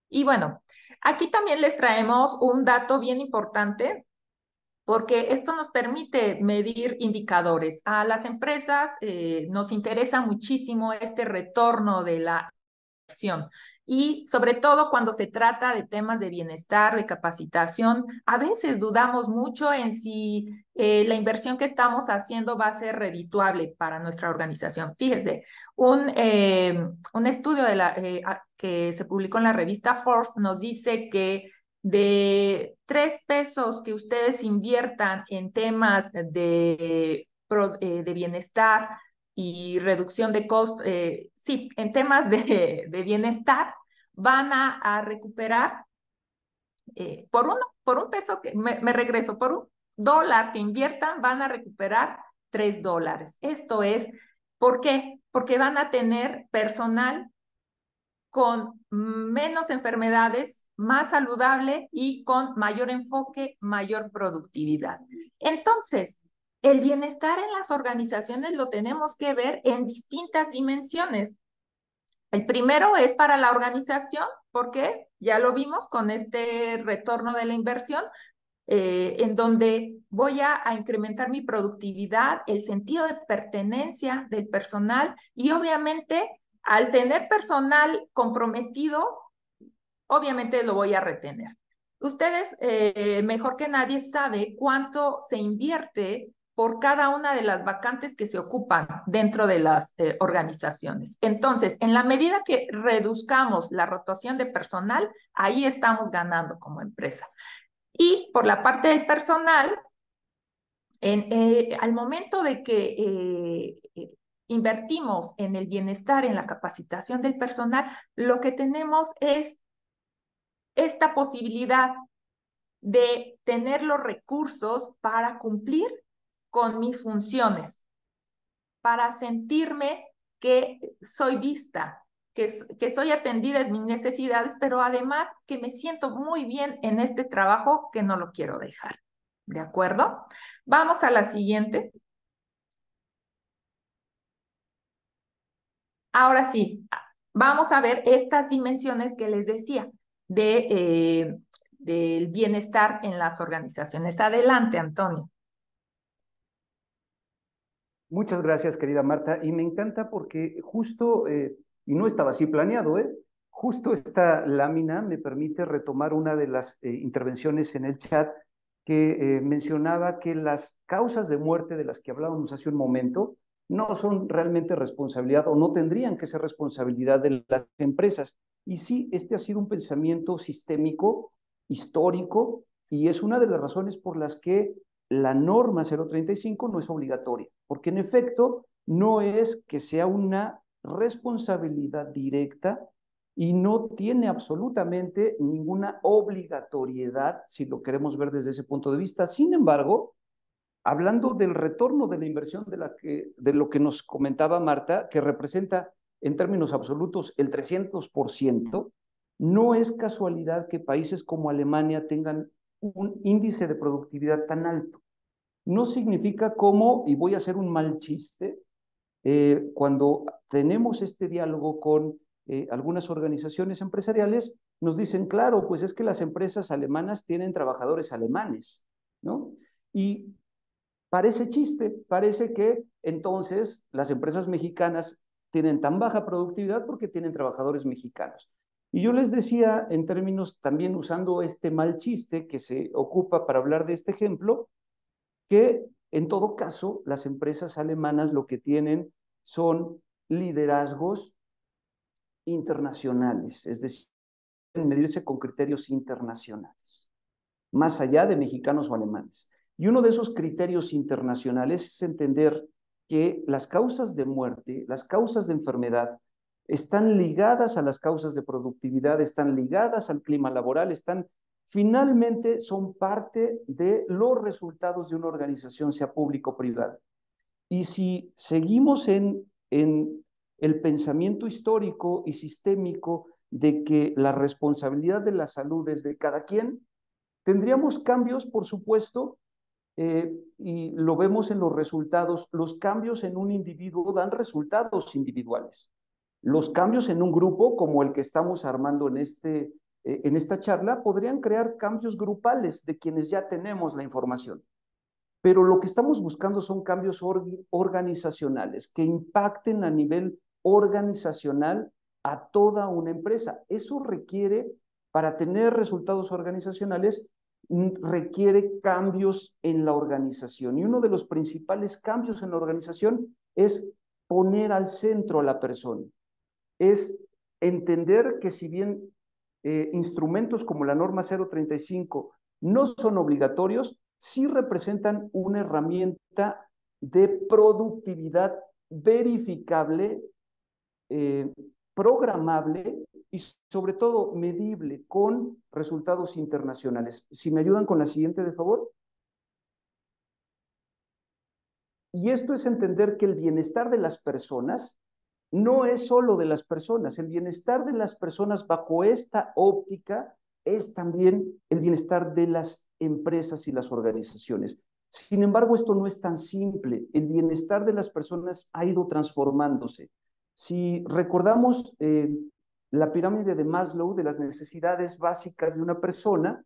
Y bueno, aquí también les traemos un dato bien importante porque esto nos permite medir indicadores. A las empresas nos interesa muchísimo este retorno de la acción. Y sobre todo cuando se trata de temas de bienestar, de capacitación, a veces dudamos mucho en si la inversión que estamos haciendo va a ser redituable para nuestra organización. Fíjese, un estudio que se publicó en la revista Forbes nos dice que de 3 pesos que ustedes inviertan en temas de bienestar, y reducción de costos, sí, en temas de bienestar, van a recuperar por un peso, que me regreso, por $1 que inviertan, van a recuperar $3. Esto es, ¿por qué? Porque van a tener personal con menos enfermedades, más saludable y con mayor enfoque, mayor productividad. Entonces, el bienestar en las organizaciones lo tenemos que ver en distintas dimensiones. El primero es para la organización, porque ya lo vimos con este retorno de la inversión, en donde voy a incrementar mi productividad, el sentido de pertenencia del personal y obviamente al tener personal comprometido, obviamente lo voy a retener. Ustedes mejor que nadie sabe cuánto se invierte por cada una de las vacantes que se ocupan dentro de las organizaciones. Entonces, en la medida que reduzcamos la rotación de personal, ahí estamos ganando como empresa. Y por la parte del personal, al momento de que invertimos en el bienestar, en la capacitación del personal, lo que tenemos es esta posibilidad de tener los recursos para cumplir con mis funciones, para sentirme que soy vista, que soy atendida en mis necesidades, pero además que me siento muy bien en este trabajo que no lo quiero dejar. ¿De acuerdo? Vamos a la siguiente. Ahora sí, vamos a ver estas dimensiones que les decía del bienestar en las organizaciones. Adelante, Antonio. Muchas gracias, querida Marta, y me encanta porque justo, y no estaba así planeado, justo esta lámina me permite retomar una de las intervenciones en el chat que mencionaba que las causas de muerte de las que hablábamos hace un momento no son realmente responsabilidad o no tendrían que ser responsabilidad de las empresas. Y sí, este ha sido un pensamiento sistémico, histórico, y es una de las razones por las que la norma 035 no es obligatoria, porque en efecto no es que sea una responsabilidad directa y no tiene absolutamente ninguna obligatoriedad, si lo queremos ver desde ese punto de vista. Sin embargo, hablando del retorno de la inversión de lo que nos comentaba Marta, que representa en términos absolutos el 300%, no es casualidad que países como Alemania tengan un índice de productividad tan alto. No significa como, y voy a hacer un mal chiste, cuando tenemos este diálogo con algunas organizaciones empresariales, nos dicen, claro, pues es que las empresas alemanas tienen trabajadores alemanes, ¿no? Y parece chiste, parece que entonces las empresas mexicanas tienen tan baja productividad porque tienen trabajadores mexicanos. Y yo les decía, en términos también usando este mal chiste que se ocupa para hablar de este ejemplo, que en todo caso las empresas alemanas lo que tienen son liderazgos internacionales, es decir, medirse con criterios internacionales, más allá de mexicanos o alemanes. Y uno de esos criterios internacionales es entender que las causas de muerte, las causas de enfermedad, están ligadas a las causas de productividad, están ligadas al clima laboral, finalmente son parte de los resultados de una organización, sea pública o privada. Y si seguimos en el pensamiento histórico y sistémico de que la responsabilidad de la salud es de cada quien, tendríamos cambios, por supuesto, y lo vemos en los resultados. Los cambios en un individuo dan resultados individuales. Los cambios en un grupo, como el que estamos armando en esta charla, podrían crear cambios grupales de quienes ya tenemos la información. Pero lo que estamos buscando son cambios organizacionales que impacten a nivel organizacional a toda una empresa. Eso requiere, para tener resultados organizacionales, requiere cambios en la organización. Y uno de los principales cambios en la organización es poner al centro a la persona. Es entender que si bien instrumentos como la norma 035 no son obligatorios, sí representan una herramienta de productividad verificable, eh, programable y sobre todo medible con resultados internacionales. Si me ayudan con la siguiente, de favor. Y esto es entender que el bienestar de las personas no es solo de las personas, el bienestar de las personas bajo esta óptica es también el bienestar de las empresas y las organizaciones. Sin embargo, esto no es tan simple. El bienestar de las personas ha ido transformándose. Si recordamos la pirámide de Maslow de las necesidades básicas de una persona,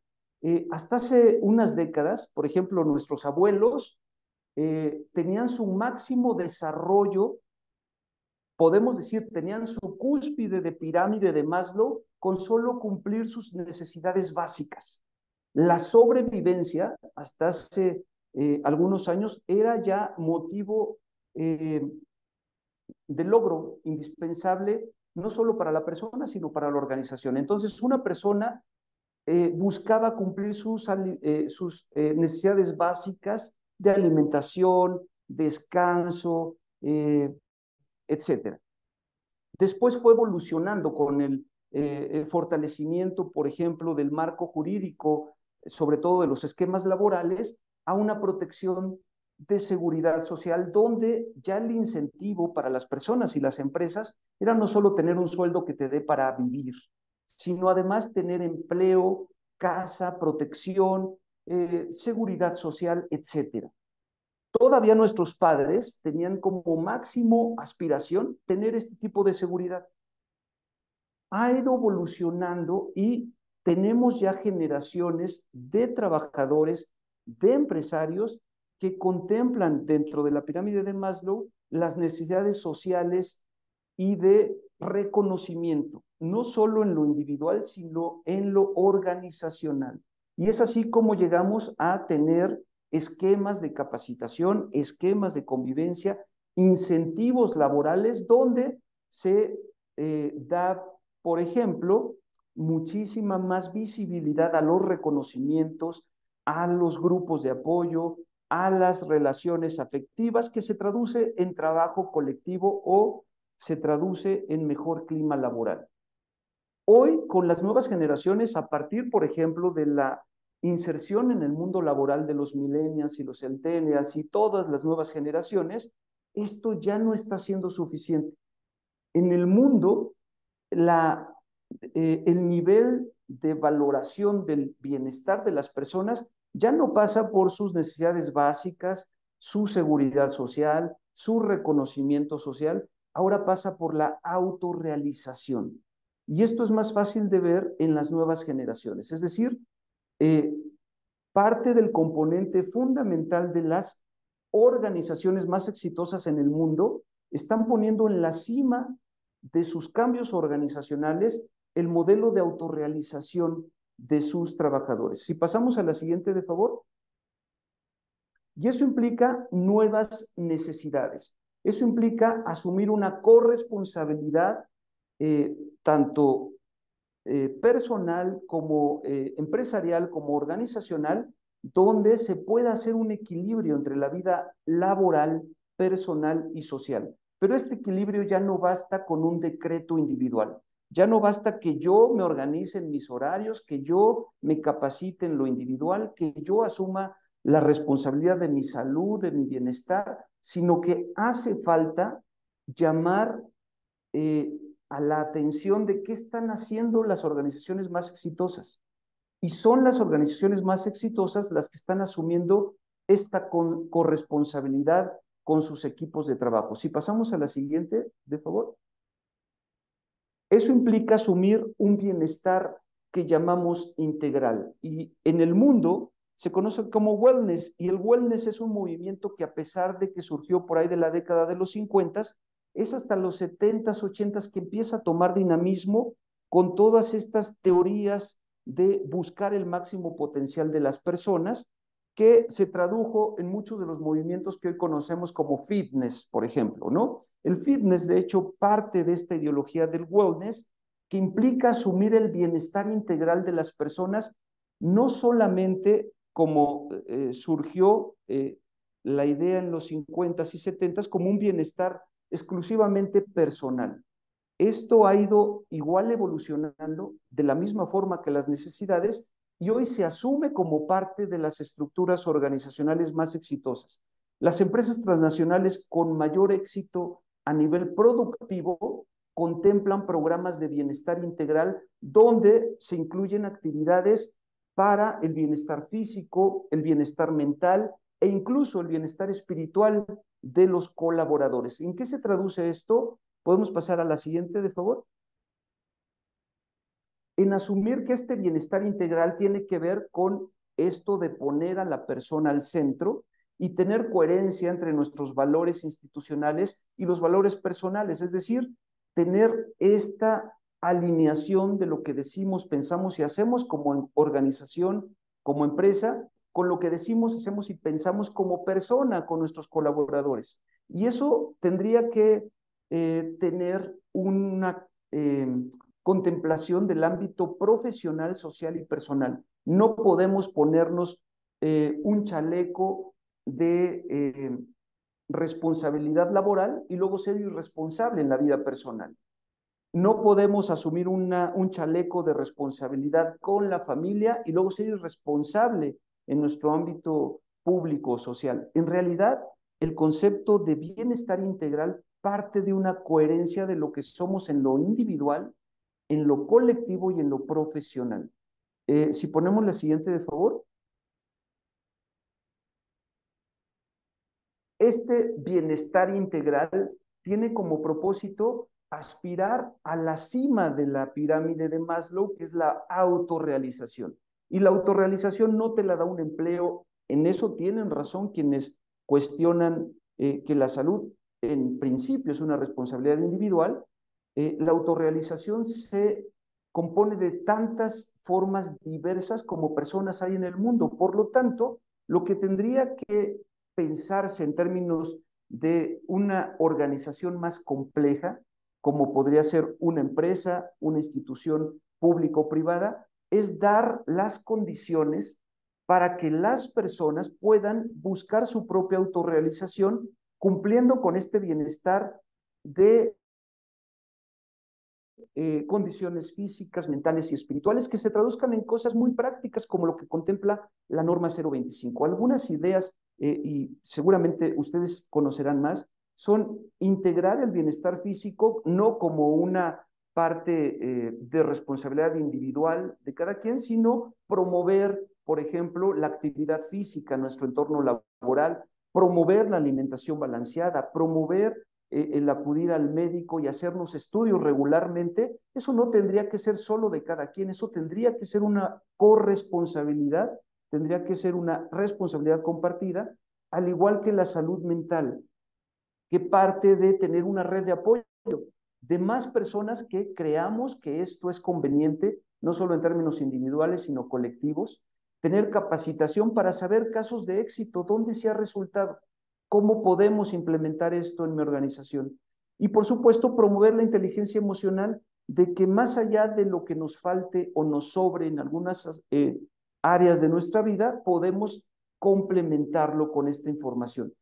hasta hace unas décadas, por ejemplo, nuestros abuelos tenían su máximo desarrollo, podemos decir, tenían su cúspide de pirámide de Maslow con solo cumplir sus necesidades básicas. La sobrevivencia, hasta hace algunos años, era ya motivo de logro indispensable, no solo para la persona, sino para la organización. Entonces, una persona buscaba cumplir sus necesidades básicas de alimentación, descanso, etcétera. Después fue evolucionando con el fortalecimiento, por ejemplo, del marco jurídico, sobre todo de los esquemas laborales, a una protección de seguridad social, donde ya el incentivo para las personas y las empresas era no solo tener un sueldo que te dé para vivir, sino además tener empleo, casa, protección, seguridad social, etcétera. Todavía nuestros padres tenían como máximo aspiración tener este tipo de seguridad. Ha ido evolucionando y tenemos ya generaciones de trabajadores, de empresarios que contemplan dentro de la pirámide de Maslow las necesidades sociales y de reconocimiento, no solo en lo individual, sino en lo organizacional. Y es así como llegamos a tener esquemas de capacitación, esquemas de convivencia, incentivos laborales donde se da, por ejemplo, muchísima más visibilidad a los reconocimientos, a los grupos de apoyo, a las relaciones afectivas, que se traduce en trabajo colectivo o se traduce en mejor clima laboral. Hoy, con las nuevas generaciones, a partir, por ejemplo, de la inserción en el mundo laboral de los millennials y los centennials y todas las nuevas generaciones, esto ya no está siendo suficiente. En el mundo, el nivel de valoración del bienestar de las personas ya no pasa por sus necesidades básicas, su seguridad social, su reconocimiento social, ahora pasa por la autorrealización. Y esto es más fácil de ver en las nuevas generaciones. Es decir, eh, parte del componente fundamental de las organizaciones más exitosas en el mundo están poniendo en la cima de sus cambios organizacionales el modelo de autorrealización de sus trabajadores. Si pasamos a la siguiente, de favor. Y eso implica nuevas necesidades. Eso implica asumir una corresponsabilidad tanto personal como empresarial, como organizacional, donde se pueda hacer un equilibrio entre la vida laboral, personal y social. Pero este equilibrio ya no basta con un decreto individual. Ya no basta que yo me organice en mis horarios, que yo me capacite en lo individual, que yo asuma la responsabilidad de mi salud, de mi bienestar, sino que hace falta llamar a la atención de qué están haciendo las organizaciones más exitosas. Y son las organizaciones más exitosas las que están asumiendo esta corresponsabilidad con sus equipos de trabajo. Si pasamos a la siguiente, de favor. Eso implica asumir un bienestar que llamamos integral. Y en el mundo se conoce como wellness, y el wellness es un movimiento que, a pesar de que surgió por ahí de la década de los 50, es hasta los 70s, 80s que empieza a tomar dinamismo con todas estas teorías de buscar el máximo potencial de las personas, que se tradujo en muchos de los movimientos que hoy conocemos como fitness, por ejemplo, ¿no? El fitness, de hecho, parte de esta ideología del wellness, que implica asumir el bienestar integral de las personas, no solamente como surgió la idea en los 50s y 70s, como un bienestar exclusivamente personal. Esto ha ido igual evolucionando de la misma forma que las necesidades, y hoy se asume como parte de las estructuras organizacionales más exitosas. Las empresas transnacionales con mayor éxito a nivel productivo contemplan programas de bienestar integral donde se incluyen actividades para el bienestar físico, el bienestar mental e incluso el bienestar espiritual de los colaboradores. ¿En qué se traduce esto? ¿Podemos pasar a la siguiente, de favor? En asumir que este bienestar integral tiene que ver con esto de poner a la persona al centro y tener coherencia entre nuestros valores institucionales y los valores personales, es decir, tener esta alineación de lo que decimos, pensamos y hacemos como organización, como empresa, con lo que decimos, hacemos y pensamos como persona con nuestros colaboradores. Y eso tendría que tener una contemplación del ámbito profesional, social y personal. No podemos ponernos un chaleco de responsabilidad laboral y luego ser irresponsable en la vida personal. No podemos asumir un chaleco de responsabilidad con la familia y luego ser irresponsable en nuestro ámbito público o social. En realidad, el concepto de bienestar integral parte de una coherencia de lo que somos en lo individual, en lo colectivo y en lo profesional. Si ponemos la siguiente, de favor. Este bienestar integral tiene como propósito aspirar a la cima de la pirámide de Maslow, que es la autorrealización. Y la autorrealización no te la da un empleo En eso tienen razón quienes cuestionan que la salud en principio es una responsabilidad individual. La autorrealización se compone de tantas formas diversas como personas hay en el mundo. Por lo tanto, lo que tendría que pensarse en términos de una organización más compleja, como podría ser una empresa, una institución pública o privada, es dar las condiciones para que las personas puedan buscar su propia autorrealización cumpliendo con este bienestar de condiciones físicas, mentales y espirituales que se traduzcan en cosas muy prácticas como lo que contempla la norma 025. Algunas ideas, y seguramente ustedes conocerán más, son integrar el bienestar físico no como una parte de responsabilidad individual de cada quien, sino promover, por ejemplo, la actividad física en nuestro entorno laboral, promover la alimentación balanceada, promover el acudir al médico y hacernos estudios regularmente. Eso no tendría que ser solo de cada quien, eso tendría que ser una corresponsabilidad, tendría que ser una responsabilidad compartida, al igual que la salud mental, que parte de tener una red de apoyo de más personas que creamos que esto es conveniente, no solo en términos individuales, sino colectivos, tener capacitación para saber casos de éxito, dónde se ha resultado, cómo podemos implementar esto en mi organización. Y por supuesto, promover la inteligencia emocional de que más allá de lo que nos falte o nos sobre en algunas áreas de nuestra vida, podemos complementarlo con esta información.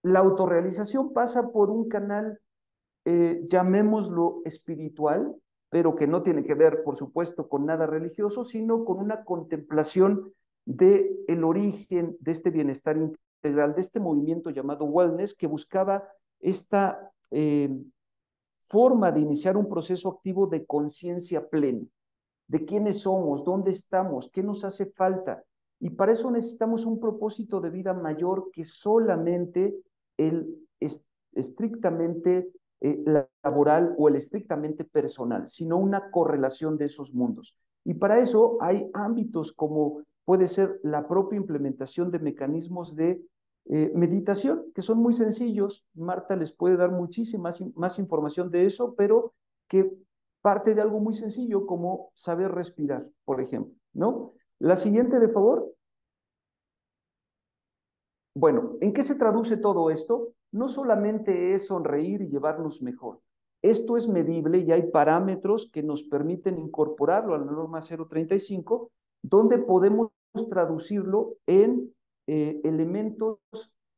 La autorrealización pasa por un canal, llamémoslo espiritual, pero que no tiene que ver, por supuesto, con nada religioso, sino con una contemplación de el origen de este bienestar integral, de este movimiento llamado wellness, que buscaba esta forma de iniciar un proceso activo de conciencia plena, de quiénes somos, dónde estamos, qué nos hace falta. Y para eso necesitamos un propósito de vida mayor que solamente el estrictamente laboral o el estrictamente personal, sino una correlación de esos mundos. Y para eso hay ámbitos como puede ser la propia implementación de mecanismos de meditación, que son muy sencillos. Marta les puede dar muchísima más información de eso, pero que parte de algo muy sencillo como saber respirar, por ejemplo, ¿no? La siguiente, de favor. Bueno, ¿en qué se traduce todo esto? No solamente es sonreír y llevarnos mejor. Esto es medible y hay parámetros que nos permiten incorporarlo a la norma 035, donde podemos traducirlo en elementos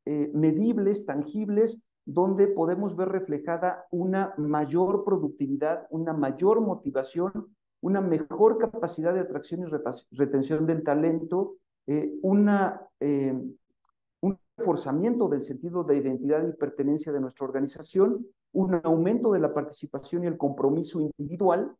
medibles, tangibles, donde podemos ver reflejada una mayor productividad, una mayor motivación, una mejor capacidad de atracción y retención del talento, un reforzamiento del sentido de identidad y pertenencia de nuestra organización, un aumento de la participación y el compromiso individual,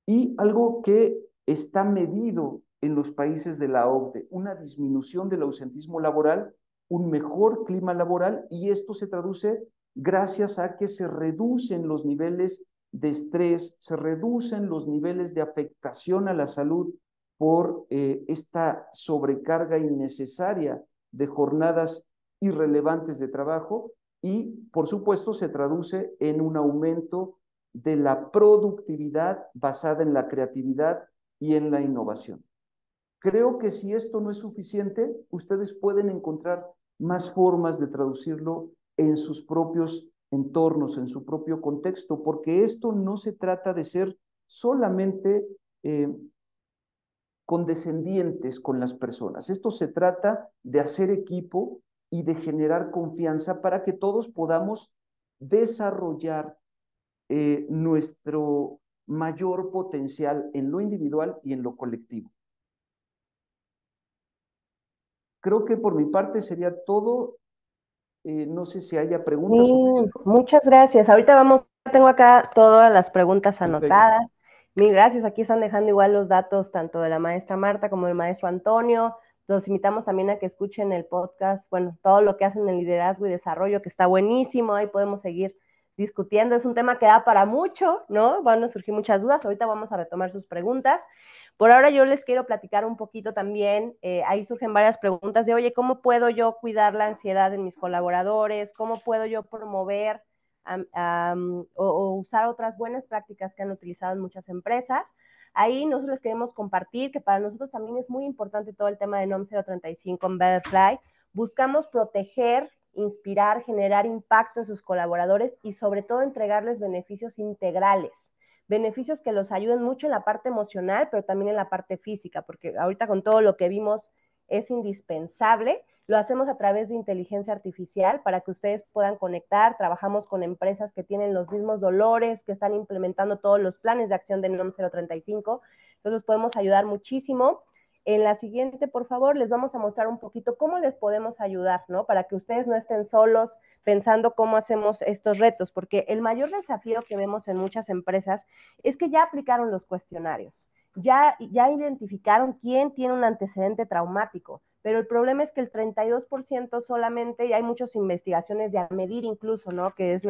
y algo que está medido en los países de la OCDE, una disminución del ausentismo laboral, un mejor clima laboral, y esto se traduce gracias a que se reducen los niveles de estrés, se reducen los niveles de afectación a la salud por esta sobrecarga innecesaria de jornadas irrelevantes de trabajo, y por supuesto se traduce en un aumento de la productividad basada en la creatividad y en la innovación. Creo que si esto no es suficiente, ustedes pueden encontrar más formas de traducirlo en sus propios entornos, en su propio contexto, porque esto no se trata de ser solamente condescendientes con las personas. Esto se trata de hacer equipo y de generar confianza para que todos podamos desarrollar nuestro mayor potencial en lo individual y en lo colectivo. Creo que por mi parte sería todo. No sé si haya preguntas sobre Sí, esto. muchas gracias. Ahorita vamos, tengo acá todas las preguntas Perfecto. anotadas. Mil gracias. Aquí están dejando igual los datos tanto de la maestra Marta como del maestro Antonio. Los invitamos también a que escuchen el podcast, bueno, todo lo que hacen en liderazgo y desarrollo, que está buenísimo. Ahí podemos seguir discutiendo. Es un tema que da para mucho, ¿no? Van a surgir muchas dudas. Ahorita vamos a retomar sus preguntas. Por ahora yo les quiero platicar un poquito también, ahí surgen varias preguntas de, oye, ¿cómo puedo yo cuidar la ansiedad en mis colaboradores? ¿Cómo puedo yo promover o usar otras buenas prácticas que han utilizado en muchas empresas? Ahí nosotros les queremos compartir que para nosotros también es muy importante todo el tema de NOM 035 en Betterfly. Buscamos proteger, inspirar, generar impacto en sus colaboradores y sobre todo entregarles beneficios integrales. Beneficios que los ayuden mucho en la parte emocional, pero también en la parte física, porque ahorita con todo lo que vimos es indispensable. Lo hacemos a través de inteligencia artificial para que ustedes puedan conectar. Trabajamos con empresas que tienen los mismos dolores, que están implementando todos los planes de acción de NOM 035. Entonces los podemos ayudar muchísimo. En la siguiente, por favor, les vamos a mostrar un poquito cómo les podemos ayudar, ¿no? Para que ustedes no estén solos pensando cómo hacemos estos retos, porque el mayor desafío que vemos en muchas empresas es que ya aplicaron los cuestionarios, ya identificaron quién tiene un antecedente traumático, pero el problema es que el 32% solamente, y hay muchas investigaciones de a medir incluso, ¿no? Que es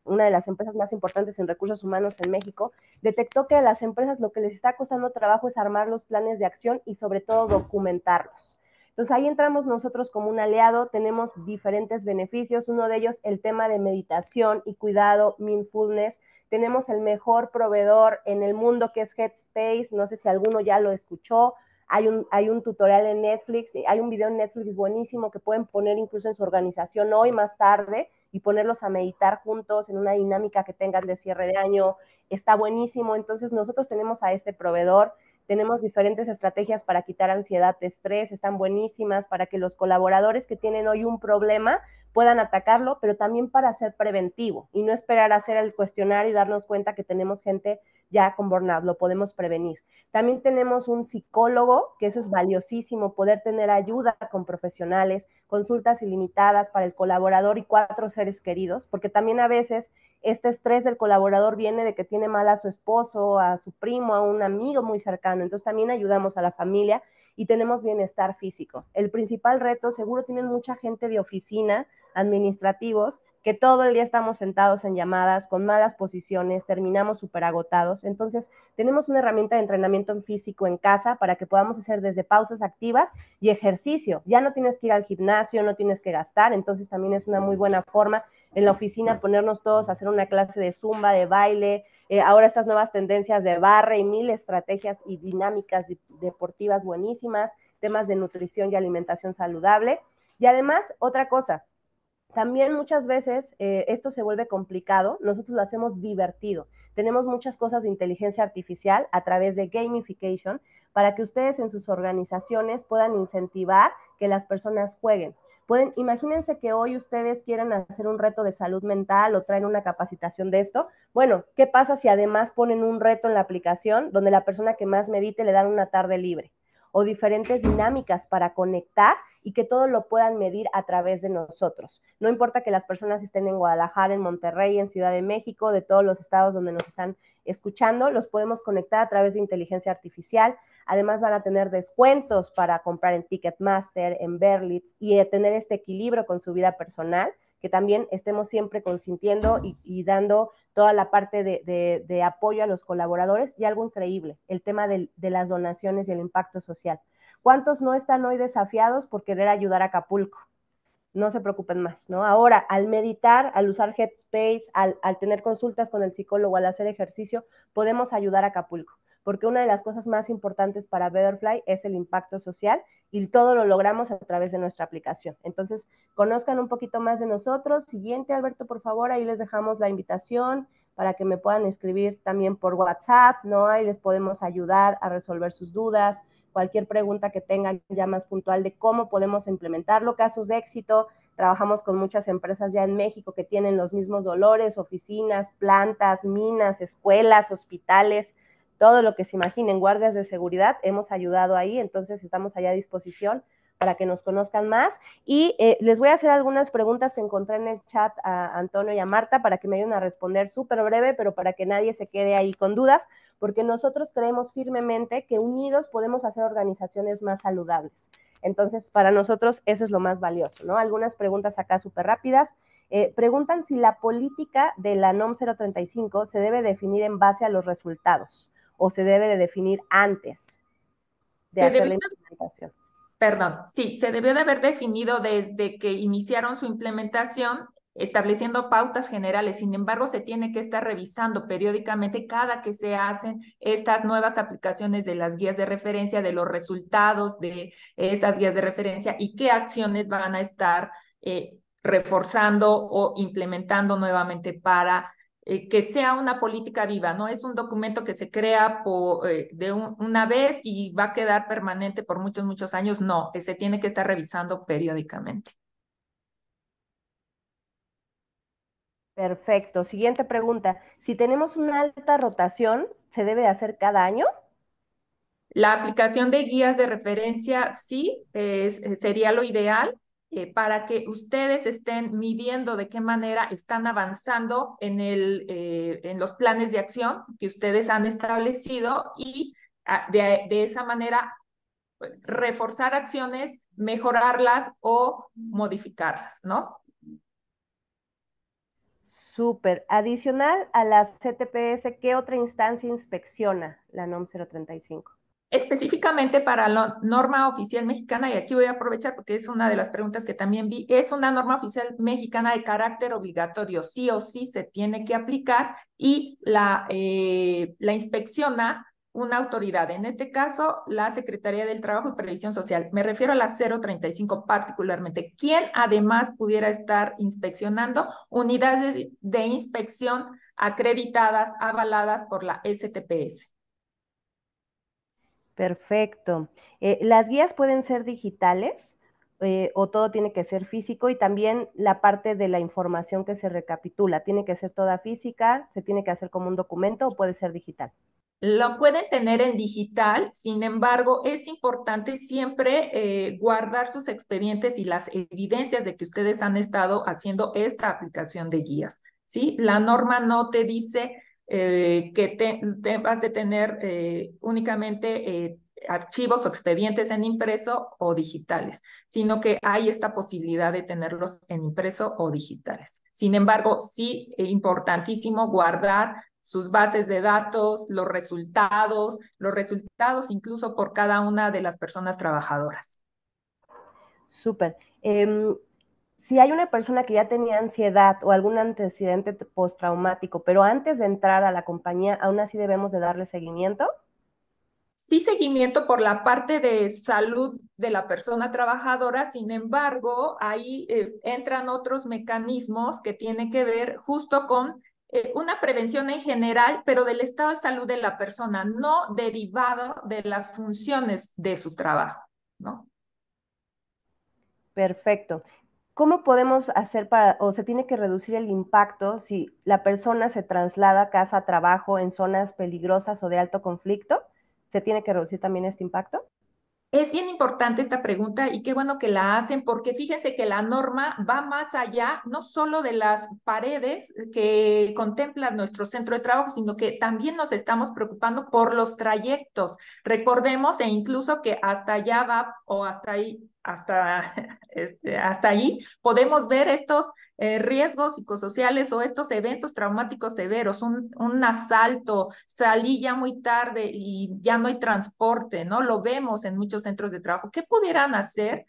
una de las empresas más importantes en recursos humanos en México, detectó que a las empresas lo que les está costando trabajo es armar los planes de acción y sobre todo documentarlos. Entonces ahí entramos nosotros como un aliado, tenemos diferentes beneficios, uno de ellos el tema de meditación y cuidado, mindfulness. Tenemos el mejor proveedor en el mundo que es Headspace, no sé si alguno ya lo escuchó. Hay un tutorial en Netflix, hay un video en Netflix buenísimo que pueden poner incluso en su organización hoy más tarde y ponerlos a meditar juntos en una dinámica que tengan de cierre de año. Está buenísimo. Entonces nosotros tenemos a este proveedor, tenemos diferentes estrategias para quitar ansiedad, estrés, están buenísimas para que los colaboradores que tienen hoy un problema puedan atacarlo, pero también para ser preventivo y no esperar a hacer el cuestionario y darnos cuenta que tenemos gente ya con burnout, lo podemos prevenir. También tenemos un psicólogo, que eso es valiosísimo, poder tener ayuda con profesionales, consultas ilimitadas para el colaborador y 4 seres queridos, porque también a veces este estrés del colaborador viene de que tiene mal a su esposo, a su primo, a un amigo muy cercano. Entonces también ayudamos a la familia y tenemos bienestar físico. El principal reto, seguro tienen mucha gente de oficina, administrativos, que todo el día estamos sentados en llamadas, con malas posiciones, terminamos súper agotados. Entonces, tenemos una herramienta de entrenamiento en físico en casa para que podamos hacer desde pausas activas y ejercicio. Ya no tienes que ir al gimnasio, no tienes que gastar, entonces también es una muy buena forma en la oficina ponernos todos a hacer una clase de zumba, de baile, ahora estas nuevas tendencias de barre y mil estrategias y dinámicas deportivas buenísimas, temas de nutrición y alimentación saludable. Y además, otra cosa, también muchas veces esto se vuelve complicado, nosotros lo hacemos divertido. Tenemos muchas cosas de inteligencia artificial a través de gamification para que ustedes en sus organizaciones puedan incentivar que las personas jueguen. Imagínense que hoy ustedes quieren hacer un reto de salud mental o traen una capacitación de esto. Bueno, ¿qué pasa si además ponen un reto en la aplicación donde la persona que más medite le dan una tarde libre? O diferentes dinámicas para conectar y que todo lo puedan medir a través de nosotros. No importa que las personas estén en Guadalajara, en Monterrey, en Ciudad de México, de todos los estados donde nos están escuchando, los podemos conectar a través de inteligencia artificial. Además van a tener descuentos para comprar en Ticketmaster, en Berlitz y tener este equilibrio con su vida personal, que también estemos siempre consintiendo y dando toda la parte de apoyo a los colaboradores. Y algo increíble, el tema de las donaciones y el impacto social. ¿Cuántos no están hoy desafiados por querer ayudar a Acapulco? No se preocupen más, ¿no? Ahora, al meditar, al usar Headspace, al tener consultas con el psicólogo, al hacer ejercicio, podemos ayudar a Acapulco, porque una de las cosas más importantes para Betterfly es el impacto social y todo lo logramos a través de nuestra aplicación. Entonces, conozcan un poquito más de nosotros. Siguiente, Alberto, por favor, ahí les dejamos la invitación para que me puedan escribir también por WhatsApp, ¿no? Ahí les podemos ayudar a resolver sus dudas, cualquier pregunta que tengan ya más puntual de cómo podemos implementarlo, casos de éxito. Trabajamos con muchas empresas ya en México que tienen los mismos dolores, oficinas, plantas, minas, escuelas, hospitales, todo lo que se imaginen, guardias de seguridad, hemos ayudado ahí, entonces estamos allá a disposición para que nos conozcan más. Y les voy a hacer algunas preguntas que encontré en el chat a Antonio y a Marta para que me ayuden a responder súper breve, pero para que nadie se quede ahí con dudas, porque nosotros creemos firmemente que unidos podemos hacer organizaciones más saludables. Entonces, para nosotros eso es lo más valioso, ¿no? Algunas preguntas acá súper rápidas. Preguntan si la política de la NOM 035 se debe definir en base a los resultados o se debe de definir antes de hacer la implementación. Perdón, sí, se debió de haber definido desde que iniciaron su implementación, estableciendo pautas generales. Sin embargo, se tiene que estar revisando periódicamente cada que se hacen estas nuevas aplicaciones de las guías de referencia, de los resultados de esas guías de referencia y qué acciones van a estar reforzando o implementando nuevamente para que sea una política viva, no es un documento que se crea una vez y va a quedar permanente por muchos, muchos años, no, se tiene que estar revisando periódicamente. Perfecto. Siguiente pregunta. Si tenemos una alta rotación, ¿se debe de hacer cada año? La aplicación de guías de referencia sí sería lo ideal para que ustedes estén midiendo de qué manera están avanzando en los planes de acción que ustedes han establecido y de esa manera reforzar acciones, mejorarlas o modificarlas, ¿no? Súper. Adicional a las CTPS, ¿qué otra instancia inspecciona la NOM 035? Específicamente para la norma oficial mexicana, y aquí voy a aprovechar porque es una de las preguntas que también vi, es una norma oficial mexicana de carácter obligatorio, sí o sí se tiene que aplicar y la inspecciona una autoridad, en este caso la Secretaría del Trabajo y Previsión Social. Me refiero a la 035 particularmente, quien además pudiera estar inspeccionando unidades de inspección acreditadas, avaladas por la STPS. Perfecto. ¿Las guías pueden ser digitales o todo tiene que ser físico? Y también la parte de la información que se recapitula, ¿tiene que ser toda física? ¿Se tiene que hacer como un documento o puede ser digital? Lo pueden tener en digital, sin embargo, es importante siempre guardar sus expedientes y las evidencias de que ustedes han estado haciendo esta aplicación de guías, ¿sí? La norma no te dice que te vas de tener únicamente archivos o expedientes en impreso o digitales, sino que hay esta posibilidad de tenerlos en impreso o digitales. Sin embargo, sí es importantísimo guardar sus bases de datos, los resultados incluso por cada una de las personas trabajadoras. Súper. Si hay una persona que ya tenía ansiedad o algún antecedente postraumático, pero antes de entrar a la compañía, aún así debemos de darle seguimiento. Sí, seguimiento por la parte de salud de la persona trabajadora, sin embargo, ahí entran otros mecanismos que tienen que ver justo con una prevención en general, pero del estado de salud de la persona, no derivado de las funciones de su trabajo, ¿no? Perfecto. ¿Cómo podemos hacer o se tiene que reducir el impacto si la persona se traslada casa a trabajo en zonas peligrosas o de alto conflicto? ¿Se tiene que reducir también este impacto? Es bien importante esta pregunta y qué bueno que la hacen porque fíjense que la norma va más allá, no solo de las paredes que contemplan nuestro centro de trabajo, sino que también nos estamos preocupando por los trayectos. Recordemos incluso que hasta allá va o hasta ahí, hasta ahí podemos ver estos riesgos psicosociales o estos eventos traumáticos severos, un asalto, salí ya muy tarde y ya no hay transporte, ¿no? Lo vemos en muchos centros de trabajo. ¿Qué pudieran hacer?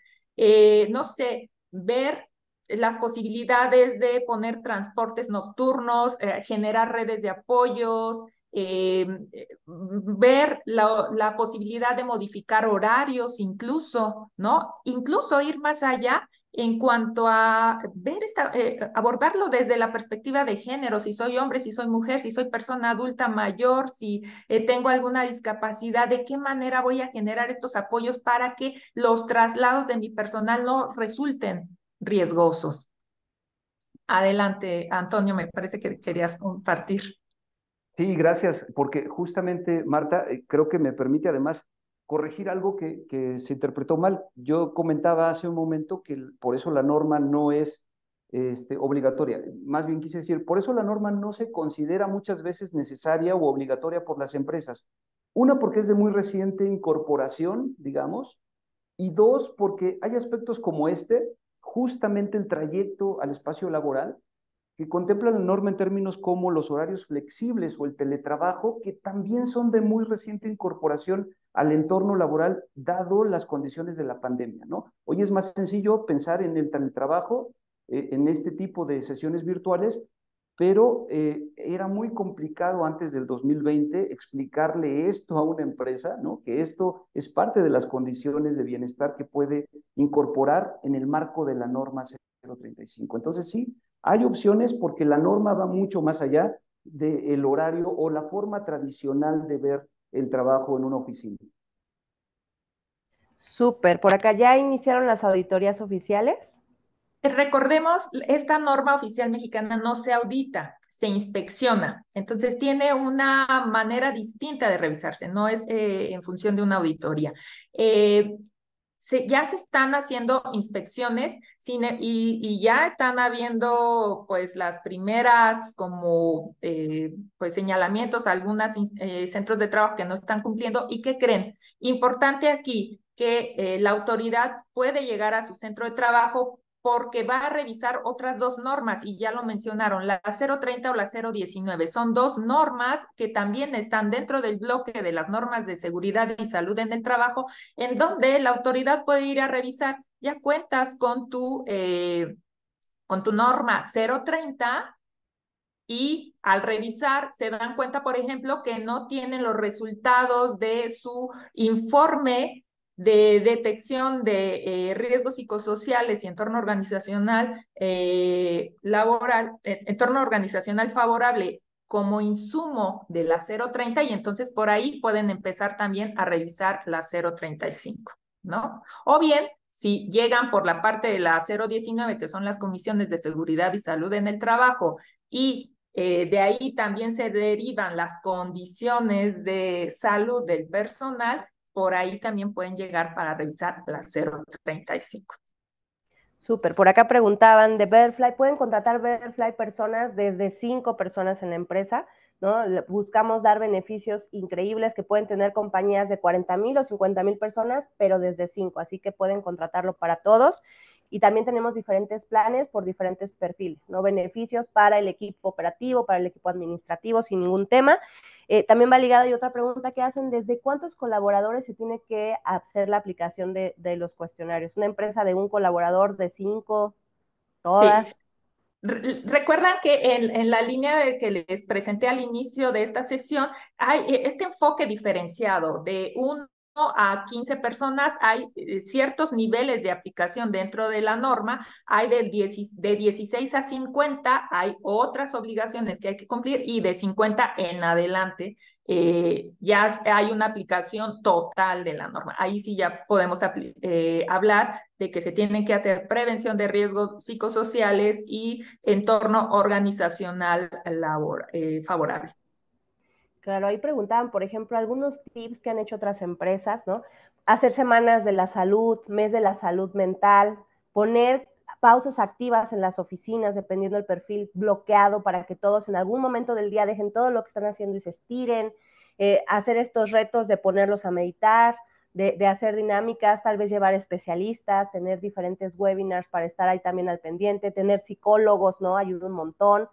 No sé, ver las posibilidades de poner transportes nocturnos, generar redes de apoyos, ver la posibilidad de modificar horarios incluso, ¿no? Incluso ir más allá en cuanto a ver abordarlo desde la perspectiva de género, si soy hombre, si soy mujer, si soy persona adulta mayor, si tengo alguna discapacidad, de qué manera voy a generar estos apoyos para que los traslados de mi personal no resulten riesgosos. Adelante, Antonio, me parece que querías compartir. Sí, gracias, porque justamente, Marta, creo que me permite además corregir algo que se interpretó mal. Yo comentaba hace un momento que por eso la norma no es obligatoria. Más bien quise decir, por eso la norma no se considera muchas veces necesaria o obligatoria por las empresas. Una, porque es de muy reciente incorporación, digamos, Y dos, porque hay aspectos como este, justamente el trayecto al espacio laboral, que contempla la norma en términos como los horarios flexibles o el teletrabajo, que también son de muy reciente incorporación al entorno laboral, dado las condiciones de la pandemia, ¿no? Hoy es más sencillo pensar en el teletrabajo, en este tipo de sesiones virtuales, pero era muy complicado antes del 2020 explicarle esto a una empresa, ¿no? Que esto es parte de las condiciones de bienestar que puede incorporar en el marco de la norma 035. Entonces sí, hay opciones porque la norma va mucho más allá del horario o la forma tradicional de ver el trabajo en una oficina. Súper, por acá ya iniciaron las auditorías oficiales. Recordemos, esta norma oficial mexicana no se audita, se inspecciona. Entonces tiene una manera distinta de revisarse, no es en función de una auditoría. Ya se están haciendo inspecciones y ya están habiendo pues las primeras como pues señalamientos a algunos centros de trabajo que no están cumpliendo. ¿Y qué creen? Importante aquí que la autoridad puede llegar a su centro de trabajo porque va a revisar otras dos normas, y ya lo mencionaron, la 030 o la 019. Son dos normas que también están dentro del bloque de las normas de seguridad y salud en el trabajo, en donde la autoridad puede ir a revisar. Ya cuentas con tu norma 030 y al revisar se dan cuenta, por ejemplo, que no tienen los resultados de su informe de detección de riesgos psicosociales y entorno organizacional laboral, entorno organizacional favorable como insumo de la 030, y entonces por ahí pueden empezar también a revisar la 035, ¿no? O bien, si llegan por la parte de la 019, que son las comisiones de seguridad y salud en el trabajo, y de ahí también se derivan las condiciones de salud del personal, por ahí también pueden llegar para revisar la 035. Súper, por acá preguntaban de Betterfly, ¿pueden contratar Betterfly personas desde 5 personas en la empresa? ¿No? Buscamos dar beneficios increíbles que pueden tener compañías de 40,000 o 50,000 personas, pero desde 5, así que pueden contratarlo para todos. Y también tenemos diferentes planes por diferentes perfiles, ¿no? Beneficios para el equipo operativo, para el equipo administrativo, sin ningún tema. También va ligado, y otra pregunta que hacen, ¿desde cuántos colaboradores se tiene que hacer la aplicación de los cuestionarios? ¿Una empresa de un colaborador, de 5, Sí. todas? Recuerdan que en la línea de que les presenté al inicio de esta sesión, hay este enfoque diferenciado de 1 a 15 personas, hay ciertos niveles de aplicación dentro de la norma, hay de 16 a 50, hay otras obligaciones que hay que cumplir, y de 50 en adelante ya hay una aplicación total de la norma. Ahí sí ya podemos hablar de que se tienen que hacer prevención de riesgos psicosociales y entorno organizacional favorable. Claro, ahí preguntaban, por ejemplo, algunos tips que han hecho otras empresas, ¿no? Hacer semanas de la salud, mes de la salud mental, poner pausas activas en las oficinas, dependiendo del perfil, bloqueado para que todos en algún momento del día dejen todo lo que están haciendo y se estiren, hacer estos retos de ponerlos a meditar, de hacer dinámicas, tal vez llevar especialistas, tener diferentes webinars para estar ahí también al pendiente, tener psicólogos, ¿no? Ayuda un montón.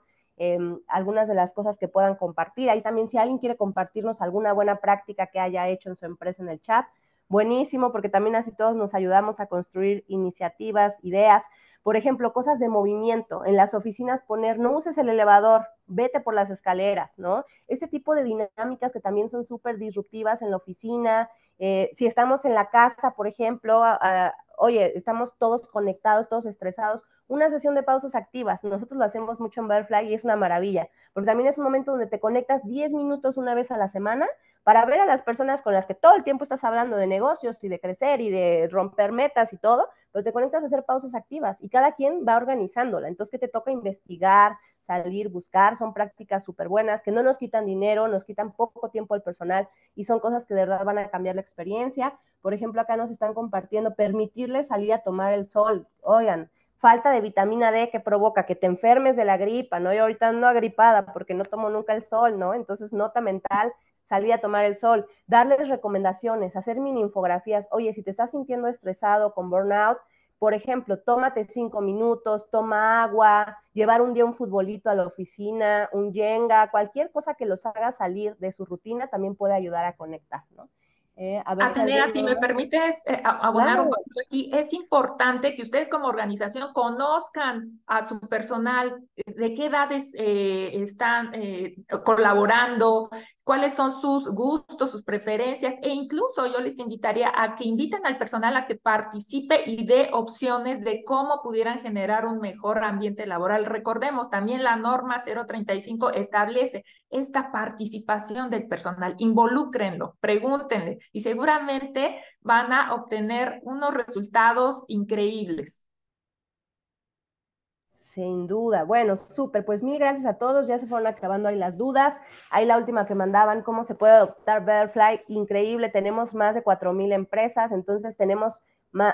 Algunas de las cosas que puedan compartir. Ahí también, si alguien quiere compartirnos alguna buena práctica que haya hecho en su empresa en el chat, buenísimo, porque también así todos nos ayudamos a construir iniciativas, ideas. Por ejemplo, cosas de movimiento. En las oficinas poner, no uses el elevador, vete por las escaleras, ¿no? Este tipo de dinámicas que también son súper disruptivas en la oficina. Si estamos en la casa, por ejemplo, oye, estamos todos conectados, todos estresados, una sesión de pausas activas. Nosotros lo hacemos mucho en Butterfly y es una maravilla, porque también es un momento donde te conectas 10 minutos una vez a la semana para ver a las personas con las que todo el tiempo estás hablando de negocios y de crecer y de romper metas y todo, pero te conectas a hacer pausas activas y cada quien va organizándola. Entonces, ¿qué te toca investigar, salir, buscar? Son prácticas súper buenas que no nos quitan dinero, nos quitan poco tiempo al personal y son cosas que de verdad van a cambiar la experiencia. Por ejemplo, acá nos están compartiendo permitirles salir a tomar el sol. Oigan, falta de vitamina D que provoca que te enfermes de la gripa, ¿no? Yo ahorita ando agripada porque no tomo nunca el sol, ¿no? Entonces, nota mental, salir a tomar el sol, darles recomendaciones, hacer mini infografías. Oye, si te estás sintiendo estresado con burnout, por ejemplo, tómate 5 minutos, toma agua, llevar un día un futbolito a la oficina, un Jenga, cualquier cosa que los haga salir de su rutina también puede ayudar a conectar, ¿no? A ver si Atenea, alguien... si me permites abonar un Claro, poquito aquí, es importante que ustedes como organización conozcan a su personal, de qué edades están colaborando, cuáles son sus gustos, sus preferencias, e incluso yo les invitaría a que inviten al personal a que participe y dé opciones de cómo pudieran generar un mejor ambiente laboral. Recordemos, también la norma 035 establece esta participación del personal, involúcrenlo, pregúntenle y seguramente van a obtener unos resultados increíbles. sin duda. Bueno, súper. Pues mil gracias a todos. Ya se fueron acabando ahí las dudas. Ahí la última que mandaban, ¿cómo se puede adoptar Betterfly? Increíble. Tenemos más de 4,000 empresas. Entonces tenemos